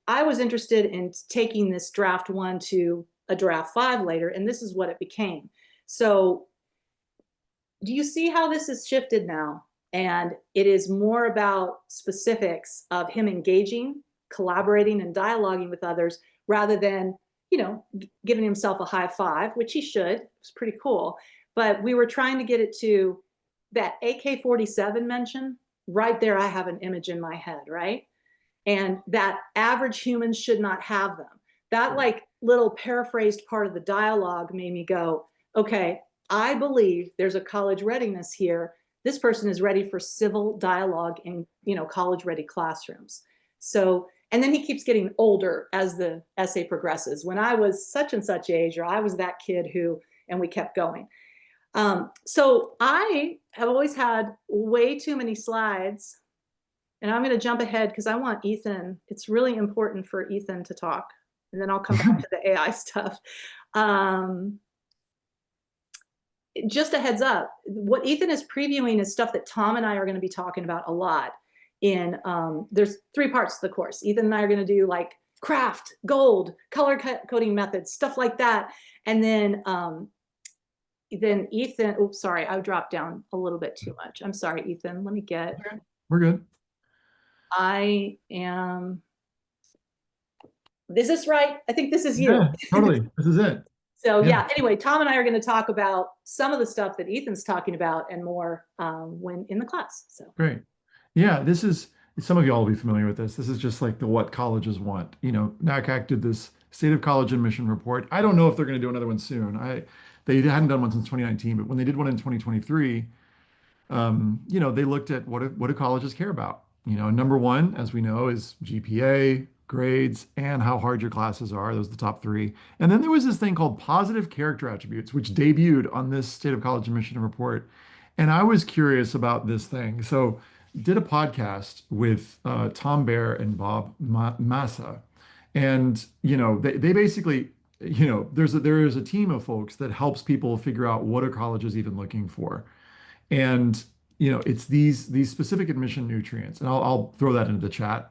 I was interested in taking this draft one to a draft five later, and this is what it became. So do you see how this has shifted now? And it is more about specifics of him engaging, collaborating, and dialoguing with others rather than, giving himself a high five, which he should. It's pretty cool. But we were trying to get it to that AK-47 mention. Right there, I have an image in my head, right? And that average humans should not have them. That like little paraphrased part of the dialogue made me go, okay, I believe there's a college readiness here. This person is ready for civil dialogue in, college ready classrooms. So, and then he keeps getting older as the essay progresses. When I was such and such age, or I was that kid who, and we kept going. So I have always had way too many slides, and I'm going to jump ahead because I want Ethan. It's really important for Ethan to talk, and then I'll come back to the AI stuff. Just a heads up, what Ethan is previewing is stuff that Tom and I are going to be talking about a lot. There's three parts to the course. Ethan and I are going to do like craft, gold, color coding methods, stuff like that. And then Ethan, oops, sorry, I dropped down a little bit too much. I'm sorry, Ethan. Let me get, We're good. I am, is this right? I think this is you. Yeah, totally. This is it. So Yeah, yeah, anyway, Tom and I are going to talk about some of the stuff that Ethan's talking about and more when in the class. So great. Yeah, this is some of y'all will be familiar with this. This is just like the what colleges want. NACAC did this State of College Admission report. I don't know if they're going to do another one soon. They hadn't done one since 2019, but when they did one in 2023, they looked at what do colleges care about? Number one, as we know, is GPA, grades, and how hard your classes are. Those are the top three. And then there was this thing called positive character attributes, which debuted on this State of College Admission report. And I was curious about this thing. So did a podcast with Tom Baer and Bob Massa. And, they basically there is a team of folks that helps people figure out what a college is even looking for. And, it's these specific admission nutrients. And I'll throw that into the chat.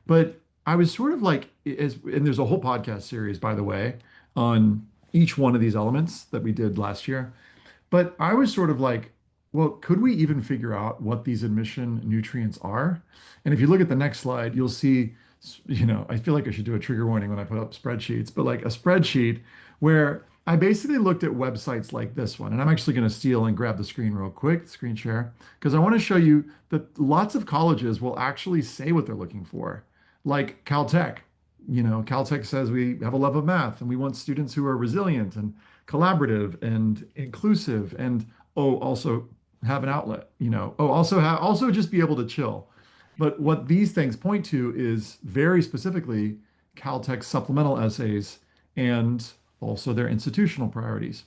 But I was sort of like, and there's a whole podcast series, by the way, on each one of these elements that we did last year. But I was sort of like, well, could we even figure out what these admission nutrients are? And if you look at the next slide, you'll see, I feel like I should do a trigger warning when I put up spreadsheets, but like a spreadsheet where I basically looked at websites like this one. And I'm actually going to steal and grab the screen real quick, screen share, because I want to show you that lots of colleges will actually say what they're looking for. Like Caltech, Caltech says we have a love of math and we want students who are resilient and collaborative and inclusive and also have an outlet, also just be able to chill. But what these things point to is very specifically Caltech supplemental essays and also their institutional priorities.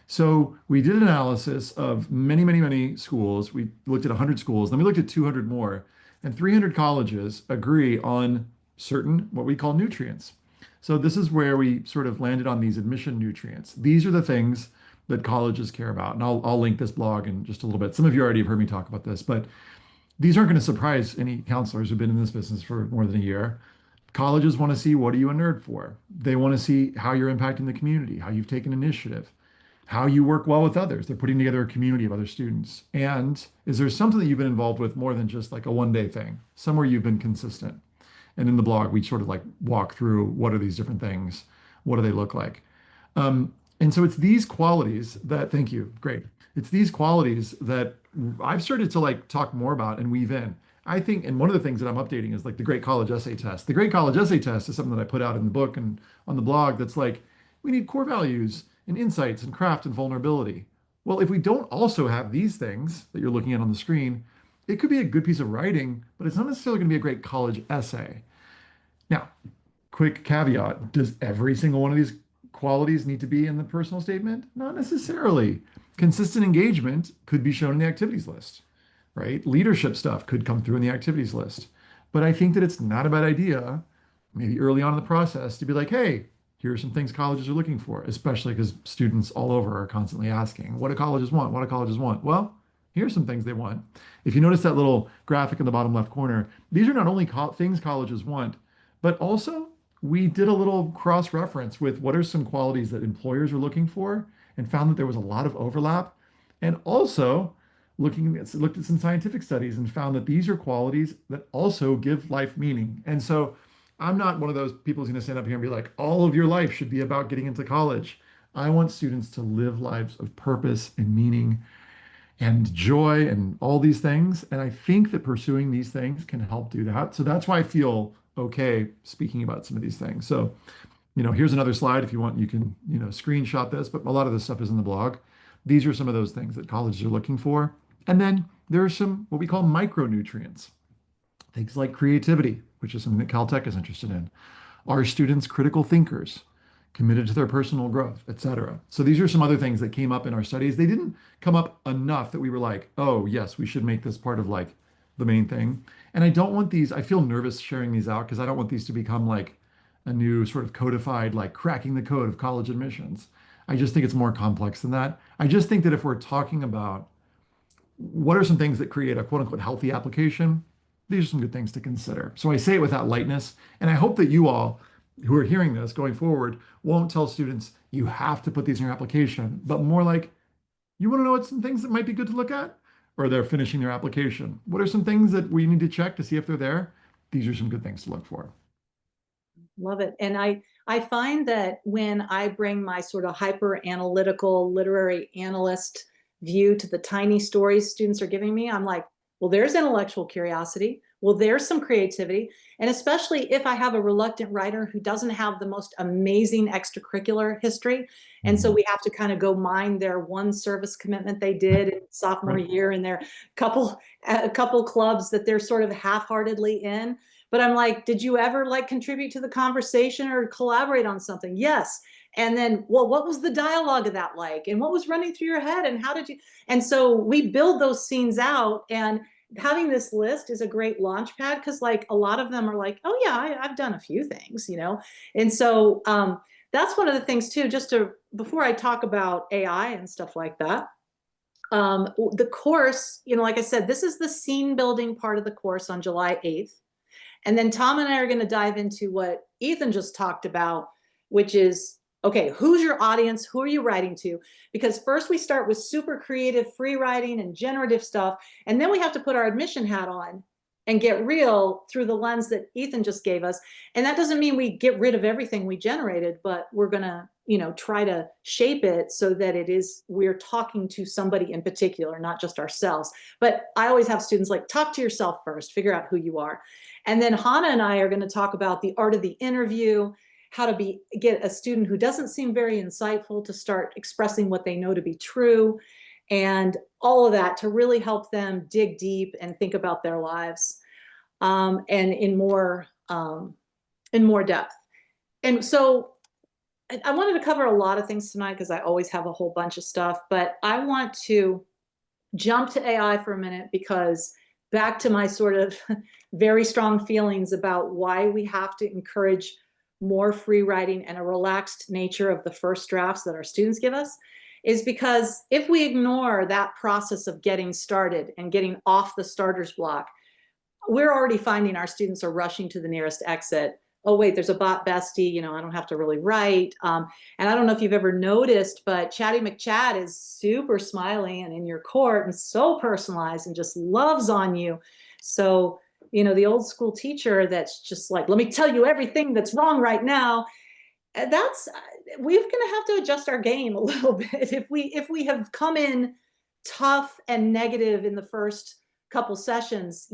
So we did an analysis of many, many, many schools. We looked at 100 schools, then we looked at 200 more, and 300 colleges agree on certain what we call nutrients. So this is where we sort of landed on these admission nutrients. These are the things that colleges care about. And I'll link this blog in just a little bit. Some of you already have heard me talk about this, but these aren't going to surprise any counselors who've been in this business for more than a year. Colleges want to see, what are you a nerd for? They want to see how you're impacting the community, how you've taken initiative, how you work well with others. They're putting together a community of other students. And is there something that you've been involved with more than just like a one-day thing, somewhere you've been consistent? And in the blog, we sort of like walk through what are these different things? What do they look like? And so it's these qualities that, thank you, great. It's these qualities that I've started to like talk more about and weave in. I think, and one of the things that I'm updating is like the Great College Essay Test. The Great College Essay Test is something that I put out in the book and on the blog that's like, we need core values and insights and craft and vulnerability. Well, if we don't also have these things that you're looking at on the screen, it could be a good piece of writing, but it's not necessarily going to be a great college essay. Now, quick caveat, does every single one of these qualities need to be in the personal statement? Not necessarily. Consistent engagement could be shown in the activities list, right? Leadership stuff could come through in the activities list. But I think that it's not a bad idea, maybe early on in the process, to be like, hey, here are some things colleges are looking for, especially because students all over are constantly asking, what do colleges want? What do colleges want? Well, here's some things they want. If you notice that little graphic in the bottom left corner, these are not only things colleges want, but also we did a little cross-reference with what are some qualities that employers are looking for and found that there was a lot of overlap. And also looked at some scientific studies and found that these are qualities that also give life meaning. And so I'm not one of those people who's going to stand up here and be like, all of your life should be about getting into college. I want students to live lives of purpose and meaning and joy and all these things. And I think that pursuing these things can help do that. So that's why I feel okay speaking about some of these things. So, here's another slide. If you want, you can, screenshot this, but a lot of this stuff is in the blog. These are some of those things that colleges are looking for. And then there are some what we call micronutrients, things like creativity, which is something that Caltech is interested in. Are students critical thinkers, committed to their personal growth, etc.? So these are some other things that came up in our studies. They didn't come up enough that we were like, oh, yes, we should make this part of like the main thing. And I don't want these, I feel nervous sharing these out because I don't want these to become like a new sort of codified, like cracking the code of college admissions. I just think it's more complex than that. I just think that if we're talking about what are some things that create a quote unquote healthy application, these are some good things to consider. So I say it without lightness. And I hope that you all who are hearing this going forward won't tell students you have to put these in your application, but more like, you want to know what some things that might be good to look at? Or they're finishing their application. What are some things that we need to check to see if they're there? These are some good things to look for. Love it. And I find that when I bring my sort of hyper analytical literary analyst view to the tiny stories students are giving me, I'm like, well, there's intellectual curiosity. Well, there's some creativity. And especially if I have a reluctant writer who doesn't have the most amazing extracurricular history. And so we have to kind of go mine their one service commitment they did in sophomore year and their a couple clubs that they're sort of half-heartedly in. But I'm like, did you ever like contribute to the conversation or collaborate on something? Yes. And then, well, what was the dialogue of that like? And what was running through your head? And how did you? And so we build those scenes out. And having this list is a great launch pad because like a lot of them are like, oh yeah, I've done a few things, And so that's one of the things too, before I talk about AI and stuff like that. The course, like I said, this is the scene building part of the course on July 8th. And then Tom and I are going to dive into what Ethan just talked about, which is, okay, who's your audience? Who are you writing to? Because first we start with super creative free writing and generative stuff. And then we have to put our admission hat on and get real through the lens that Ethan just gave us. And that doesn't mean we get rid of everything we generated, but we're going to, try to shape it so that we're talking to somebody in particular, not just ourselves. But I always have students like, talk to yourself first, figure out who you are. And then Hannah and I are going to talk about the art of the interview, how to get a student who doesn't seem very insightful to start expressing what they know to be true, and all of that to really help them dig deep and think about their lives, and in more depth. And so I wanted to cover a lot of things tonight because I always have a whole bunch of stuff, but I want to jump to AI for a minute, because back to my sort of very strong feelings about why we have to encourage more free writing and a relaxed nature of the first drafts that our students give us, is because if we ignore that process of getting started and getting off the starter's block, we're already finding our students are rushing to the nearest exit. Oh, wait, there's a bot bestie, I don't have to really write. And I don't know if you've ever noticed, but Chatty McChat is super smiley and in your court and so personalized and just loves on you. So, the old school teacher that's just like, let me tell you everything that's wrong right now. We're going to have to adjust our game a little bit. If we have come in tough and negative in the first couple sessions,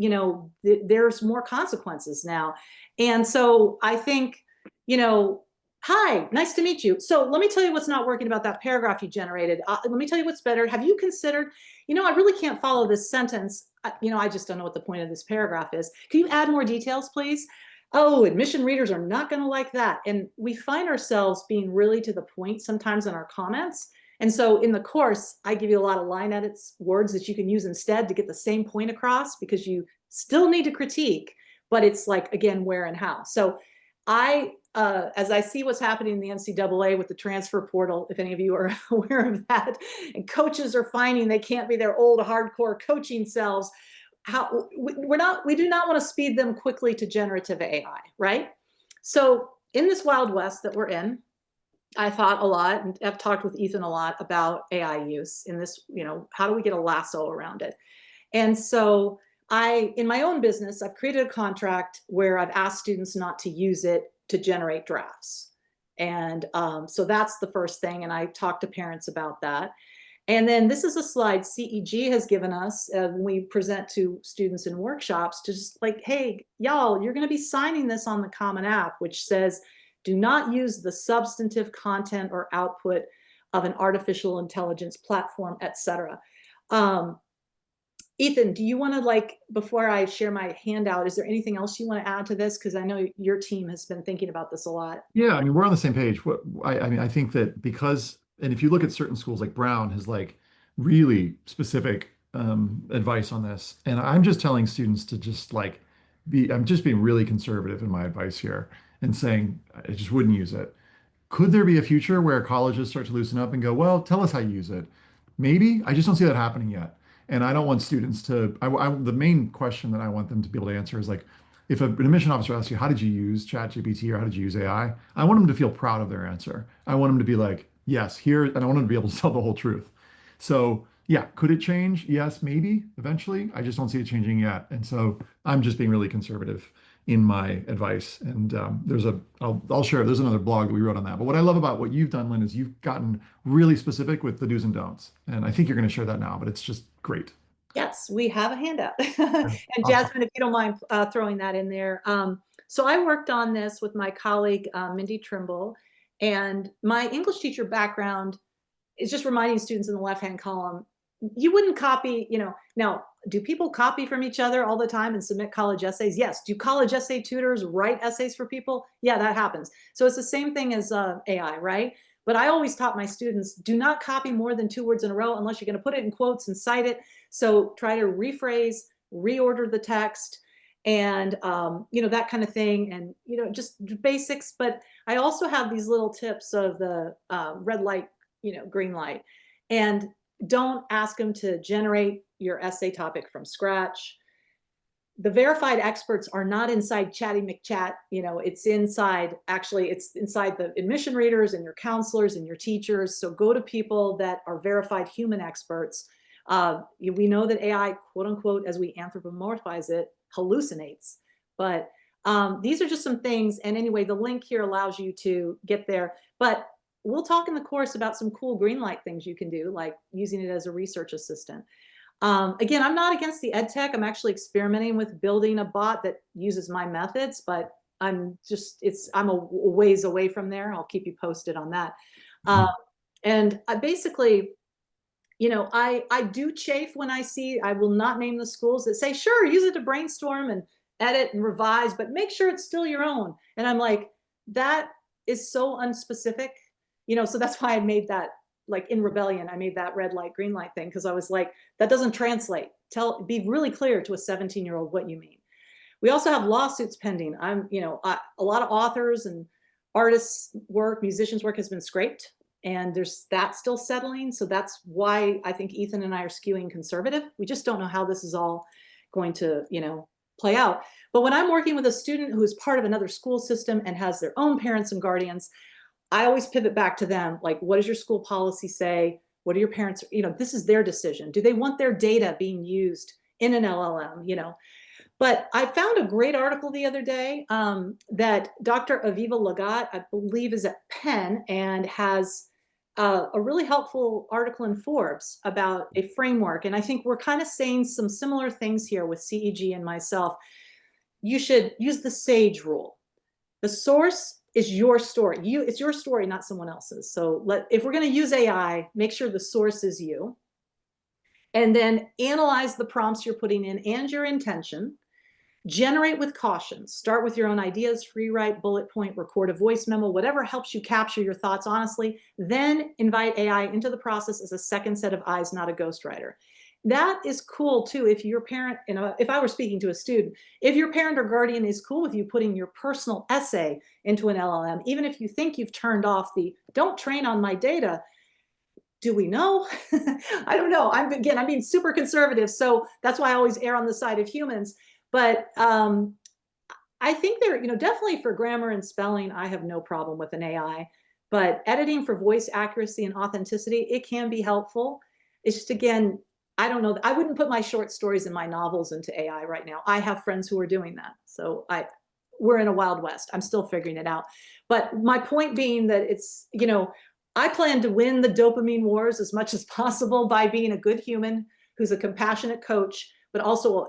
there's more consequences now. And so I think, hi, nice to meet you. So let me tell you what's not working about that paragraph you generated. Let me tell you what's better. Have you considered, I really can't follow this sentence. I just don't know what the point of this paragraph is. Can you add more details, please? Oh, admission readers are not going to like that. And we find ourselves being really to the point sometimes in our comments. And so in the course, I give you a lot of line edits, words that you can use instead to get the same point across, because you still need to critique, but it's like, again, where and how. So as I see what's happening in the NCAA with the transfer portal, if any of you are aware of that, and coaches are finding they can't be their old hardcore coaching selves, we do not want to speed them quickly to generative AI, right? So in this Wild West that we're in, I thought a lot, and I've talked with Ethan a lot about AI use in this, how do we get a lasso around it? And so in my own business, I've created a contract where I've asked students not to use it to generate drafts. And so that's the first thing. And I talk to parents about that. And then this is a slide CEG has given us when we present to students in workshops, to just like, hey, y'all, you're going to be signing this on the Common App, which says, do not use the substantive content or output of an artificial intelligence platform, etc. Ethan, do you want to, before I share my handout, is there anything else you want to add to this? Because I know your team has been thinking about this a lot. Yeah, I mean, we're on the same page. I think that because, and if you look at certain schools like Brown has really specific advice on this, and I'm just telling students to just I'm just being really conservative in my advice here and saying I just wouldn't use it. Could there be a future where colleges start to loosen up and go, well, tell us how you use it? Maybe. I just don't see that happening yet. And I don't want students to, the main question that I want them to be able to answer is if an admission officer asks you, how did you use ChatGPT or how did you use AI? I want them to feel proud of their answer. I want them to be like, yes, here, and I want them to be able to tell the whole truth. So yeah, could it change? Yes, maybe eventually. I just don't see it changing yet. And so I'm just being really conservative in my advice. And I'll share, there's another blog that we wrote on that. But what I love about what you've done, Lynn, is you've gotten really specific with the do's and don'ts. And I think you're going to share that now, but it's just great. Yes, we have a handout. Yeah, And awesome. Jasmine, if you don't mind throwing that in there. So I worked on this with my colleague, Mindy Trimble, and my English teacher background is just reminding students in the left-hand column, you wouldn't copy, now, do people copy from each other all the time and submit college essays? Yes. Do college essay tutors write essays for people? Yeah, that happens. So it's the same thing as AI, right? But I always taught my students, do not copy more than 2 words in a row unless you're going to put it in quotes and cite it. So try to rephrase, reorder the text. and that kind of thing, and just basics. But I also have these little tips of the red light, green light, and don't ask them to generate your essay topic from scratch. The verified experts are not inside Chatty McChat. It's inside, actually, it's inside the admission readers and your counselors and your teachers. So go to people that are verified human experts. We know that AI, quote unquote, as we anthropomorphize it, hallucinates. But these are just some things. And anyway, the link here allows you to get there. But we'll talk in the course about some cool green light things you can do, like using it as a research assistant. Again, I'm not against the ed tech. I'm actually experimenting with building a bot that uses my methods, but I'm a ways away from there. I'll keep you posted on that. Mhm. And I basically, I do chafe when I see, I will not name the schools that say, sure, use it to brainstorm and edit and revise, but make sure it's still your own. And I'm like, that is so unspecific, so that's why I made that, like in rebellion, I made that red light, green light thing, because I was like, that doesn't translate. Be really clear to a 17-year-old what you mean. We also have lawsuits pending. A lot of authors and artists' work, musicians' work has been scraped, and there's that still settling. So that's why I think Ethan and I are skewing conservative. We just don't know how this is all going to, play out. But when I'm working with a student who is part of another school system and has their own parents and guardians, I always pivot back to them. Like, what does your school policy say? What are your parents, this is their decision. Do they want their data being used in an LLM? But I found a great article the other day that Dr. Aviva Lagat, I believe, is at Penn, and has a really helpful article in Forbes about a framework. And I think we're kind of saying some similar things here with CEG and myself. You should use the SAGE rule. The source is your story. It's your story, not someone else's. So if we're going to use AI, make sure the source is you. And then analyze the prompts you're putting in and your intention. Generate with caution. Start with your own ideas, free write, bullet point, record a voice memo, whatever helps you capture your thoughts honestly. Then invite AI into the process as a second set of eyes, not a ghostwriter. That is cool too. If your parent, if I were speaking to a student, if your parent or guardian is cool with you putting your personal essay into an LLM, even if you think you've turned off the don't train on my data, do we know? I don't know. I'm being super conservative. So that's why I always err on the side of humans. But I think definitely for grammar and spelling, I have no problem with an AI. But editing for voice accuracy and authenticity, it can be helpful. It's just, again, I don't know. I wouldn't put my short stories and my novels into AI right now. I have friends who are doing that. So we're in a wild west. I'm still figuring it out. But my point being that it's, I plan to win the dopamine wars as much as possible by being a good human who's a compassionate coach, but also,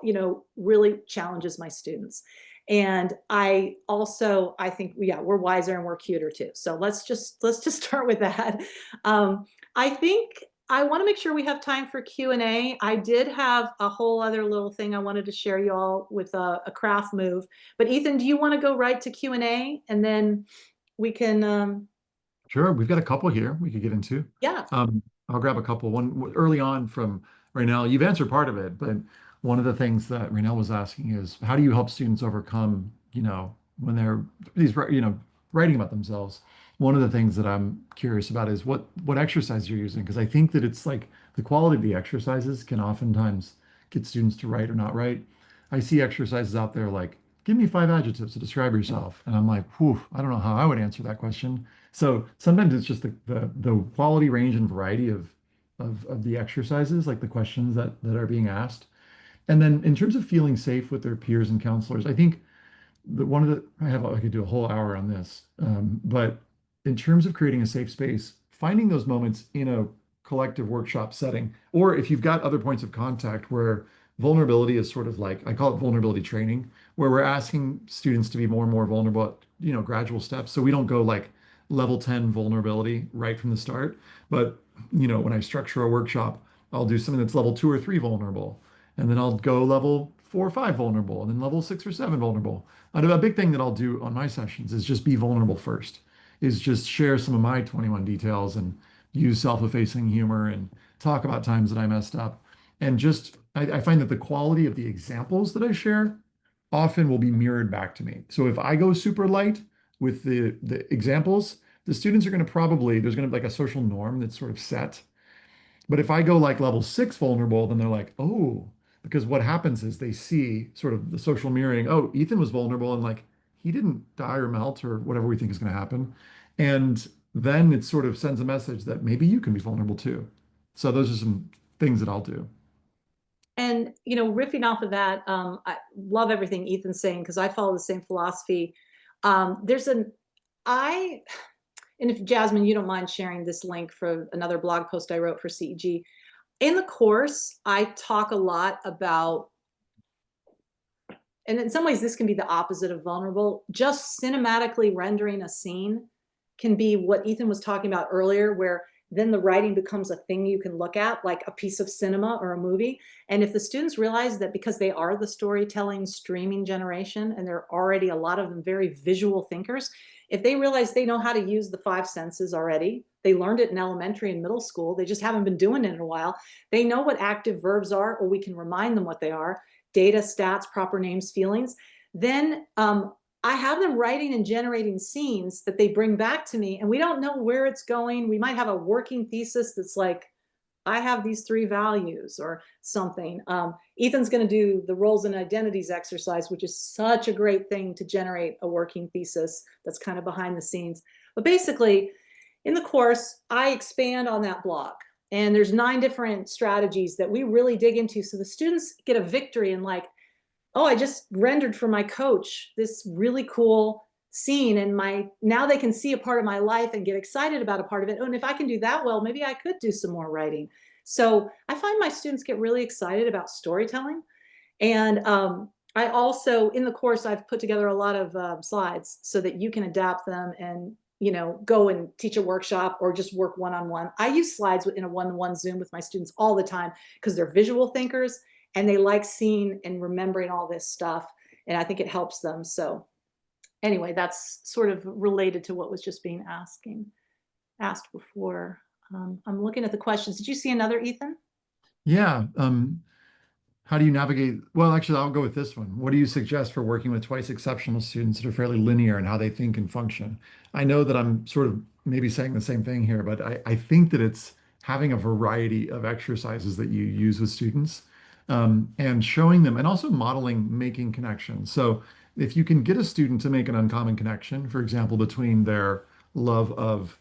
really challenges my students. And I think, yeah, we're wiser and we're cuter too. So let's just start with that. I think I want to make sure we have time for Q&A. I did have a whole other little thing I wanted to share you all with a craft move. But Ethan, do you want to go right to Q&A, and then we can Sure, we've got a couple here we could get into. yeah. I'll grab a couple. One early on from Raynell. You've answered part of it, but one of the things that Raynell was asking is, how do you help students overcome, when they're writing about themselves? One of the things that I'm curious about is what exercise you're using, because I think that it's like the quality of the exercises can oftentimes get students to write or not write. I see exercises out there like, give me 5 adjectives to describe yourself, and I'm like, whew, I don't know how I would answer that question. So sometimes it's just the quality, range, and variety of the exercises, like the questions that are being asked. And then in terms of feeling safe with their peers and counselors, I think I could do a whole hour on this, but in terms of creating a safe space, finding those moments in a collective workshop setting, or if you've got other points of contact where vulnerability is sort of like, I call it vulnerability training, where we're asking students to be more and more vulnerable at, gradual steps. So we don't go like level 10 vulnerability right from the start. But, when I structure a workshop, I'll do something that's level 2 or 3 vulnerable. And then I'll go level 4 or 5 vulnerable, and then level 6 or 7 vulnerable. And a big thing that I'll do on my sessions is just be vulnerable first, is just share some of my 21 details and use self-effacing humor and talk about times that I messed up. And I find that the quality of the examples that I share often will be mirrored back to me. So if I go super light with the examples, the students are going to probably, there's going to be like a social norm that's sort of set. But if I go like level 6 vulnerable, then they're like, oh, because what happens is they see sort of the social mirroring. Oh, Ethan was vulnerable and like he didn't die or melt or whatever we think is going to happen. And then it sort of sends a message that maybe you can be vulnerable too. So those are some things that I'll do. And riffing off of that, I love everything Ethan's saying because I follow the same philosophy. There's an I and if Jasmine, you don't mind sharing this link for another blog post I wrote for CEG. In the course, I talk a lot about, and in some ways this can be the opposite of vulnerable, just cinematically rendering a scene can be what Ethan was talking about earlier, where then the writing becomes a thing you can look at, like a piece of cinema or a movie. And if the students realize that because they are the storytelling streaming generation, and they're already a lot of them very visual thinkers, if they realize they know how to use the five senses already, they learned it in elementary and middle school, they just haven't been doing it in a while, they know what active verbs are, or we can remind them what they are, data, stats, proper names, feelings, then I have them writing and generating scenes that they bring back to me, and we don't know where it's going. We might have a working thesis that's like, I have these three values or something. Ethan's going to do the roles and identities exercise, which is such a great thing to generate a working thesis that's kind of behind the scenes. But basically, in the course, I expand on that block. And there's 9 different strategies that we really dig into. So the students get a victory and like, oh, I just rendered for my coach this really cool scene, and now they can see a part of my life and get excited about a part of it. Oh, and if I can do that well, maybe I could do some more writing. So I find my students get really excited about storytelling. And I also, in the course, I've put together a lot of slides so that you can adapt them and go and teach a workshop or just work one-on-one. I use slides in a one-to-one Zoom with my students all the time because they're visual thinkers and they like seeing and remembering all this stuff. And I think it helps them. So anyway, that's sort of related to what was just being asked before. I'm looking at the questions. Did you see another, Ethan? Yeah. How do you navigate? Well, actually, I'll go with this one. What do you suggest for working with twice exceptional students that are fairly linear in how they think and function? I know that I'm sort of maybe saying the same thing here, but I think that it's having a variety of exercises that you use with students and showing them and also modeling making connections. So if you can get a student to make an uncommon connection, for example, between their love of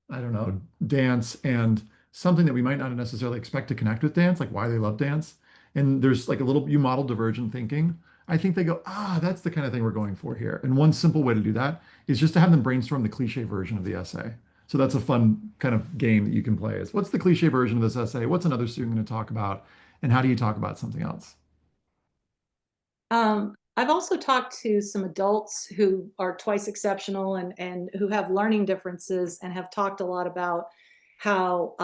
I don't know, dance and something that we might not necessarily expect to connect with dance, like why they love dance. And there's like a little, you model divergent thinking. I think they go, ah, that's the kind of thing we're going for here. And one simple way to do that is just to have them brainstorm the cliche version of the essay. So that's a fun kind of game that you can play is what's the cliche version of this essay? What's another student going to talk about? And how do you talk about something else? I've also talked to some adults who are twice exceptional and who have learning differences and have talked a lot about how,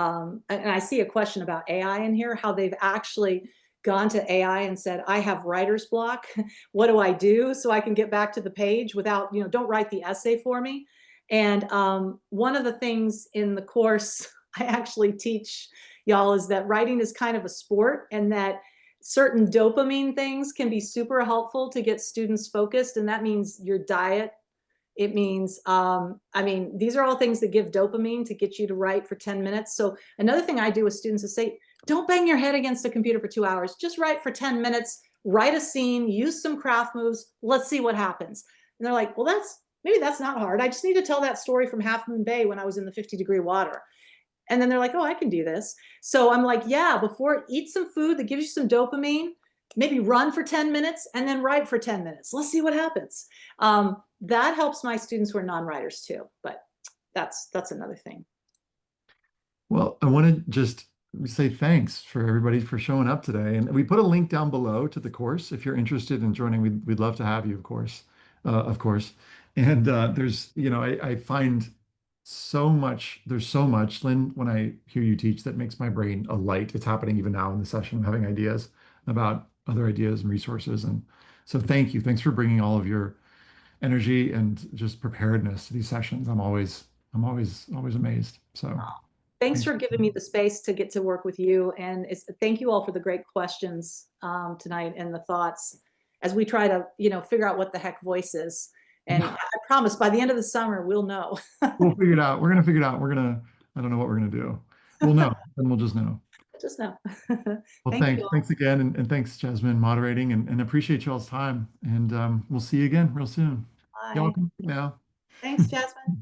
and I see a question about AI in here, how they've actually gone to AI and said, I have writer's block. What do I do so I can get back to the page without, don't write the essay for me. And one of the things in the course I actually teach y'all is that writing is kind of a sport and that certain dopamine things can be super helpful to get students focused. And that means your diet. It means, these are all things that give dopamine to get you to write for 10 minutes. So another thing I do with students is say, don't bang your head against a computer for 2 hours. Just write for 10 minutes, write a scene, use some craft moves. Let's see what happens. And they're like, well, maybe that's not hard. I just need to tell that story from Half Moon Bay when I was in the 50-degree water. And then they're like, oh, I can do this. So I'm like, yeah, before eat some food that gives you some dopamine, maybe run for 10 minutes and then write for 10 minutes. Let's see what happens. That helps my students who are non-writers too, but that's another thing. Well, I want to just say thanks for everybody for showing up today. And we put a link down below to the course. If you're interested in joining, we'd love to have you, of course. Of course. And I find there's so much, Lynn, when I hear you teach that makes my brain alight. It's happening even now in the session. I'm having ideas about other ideas and resources. And so thank you. Thanks for bringing all of your energy and just preparedness to these sessions. I'm always amazed. So Thanks thanks. for giving me the space to get to work with you. And thank you all for the great questions tonight and the thoughts. as we try to, figure out what the heck voice is. And Yeah, I promise by the end of the summer, we'll know. we'll figure it out. We're gonna figure it out. I don't know what we're gonna do. We'll know, and we'll just know. Just know. Well, Thank you all. thanks again, and thanks, Jasmine, moderating, and appreciate y'all's time. And we'll see you again real soon. Y'all Bye. can now. Thanks, Jasmine.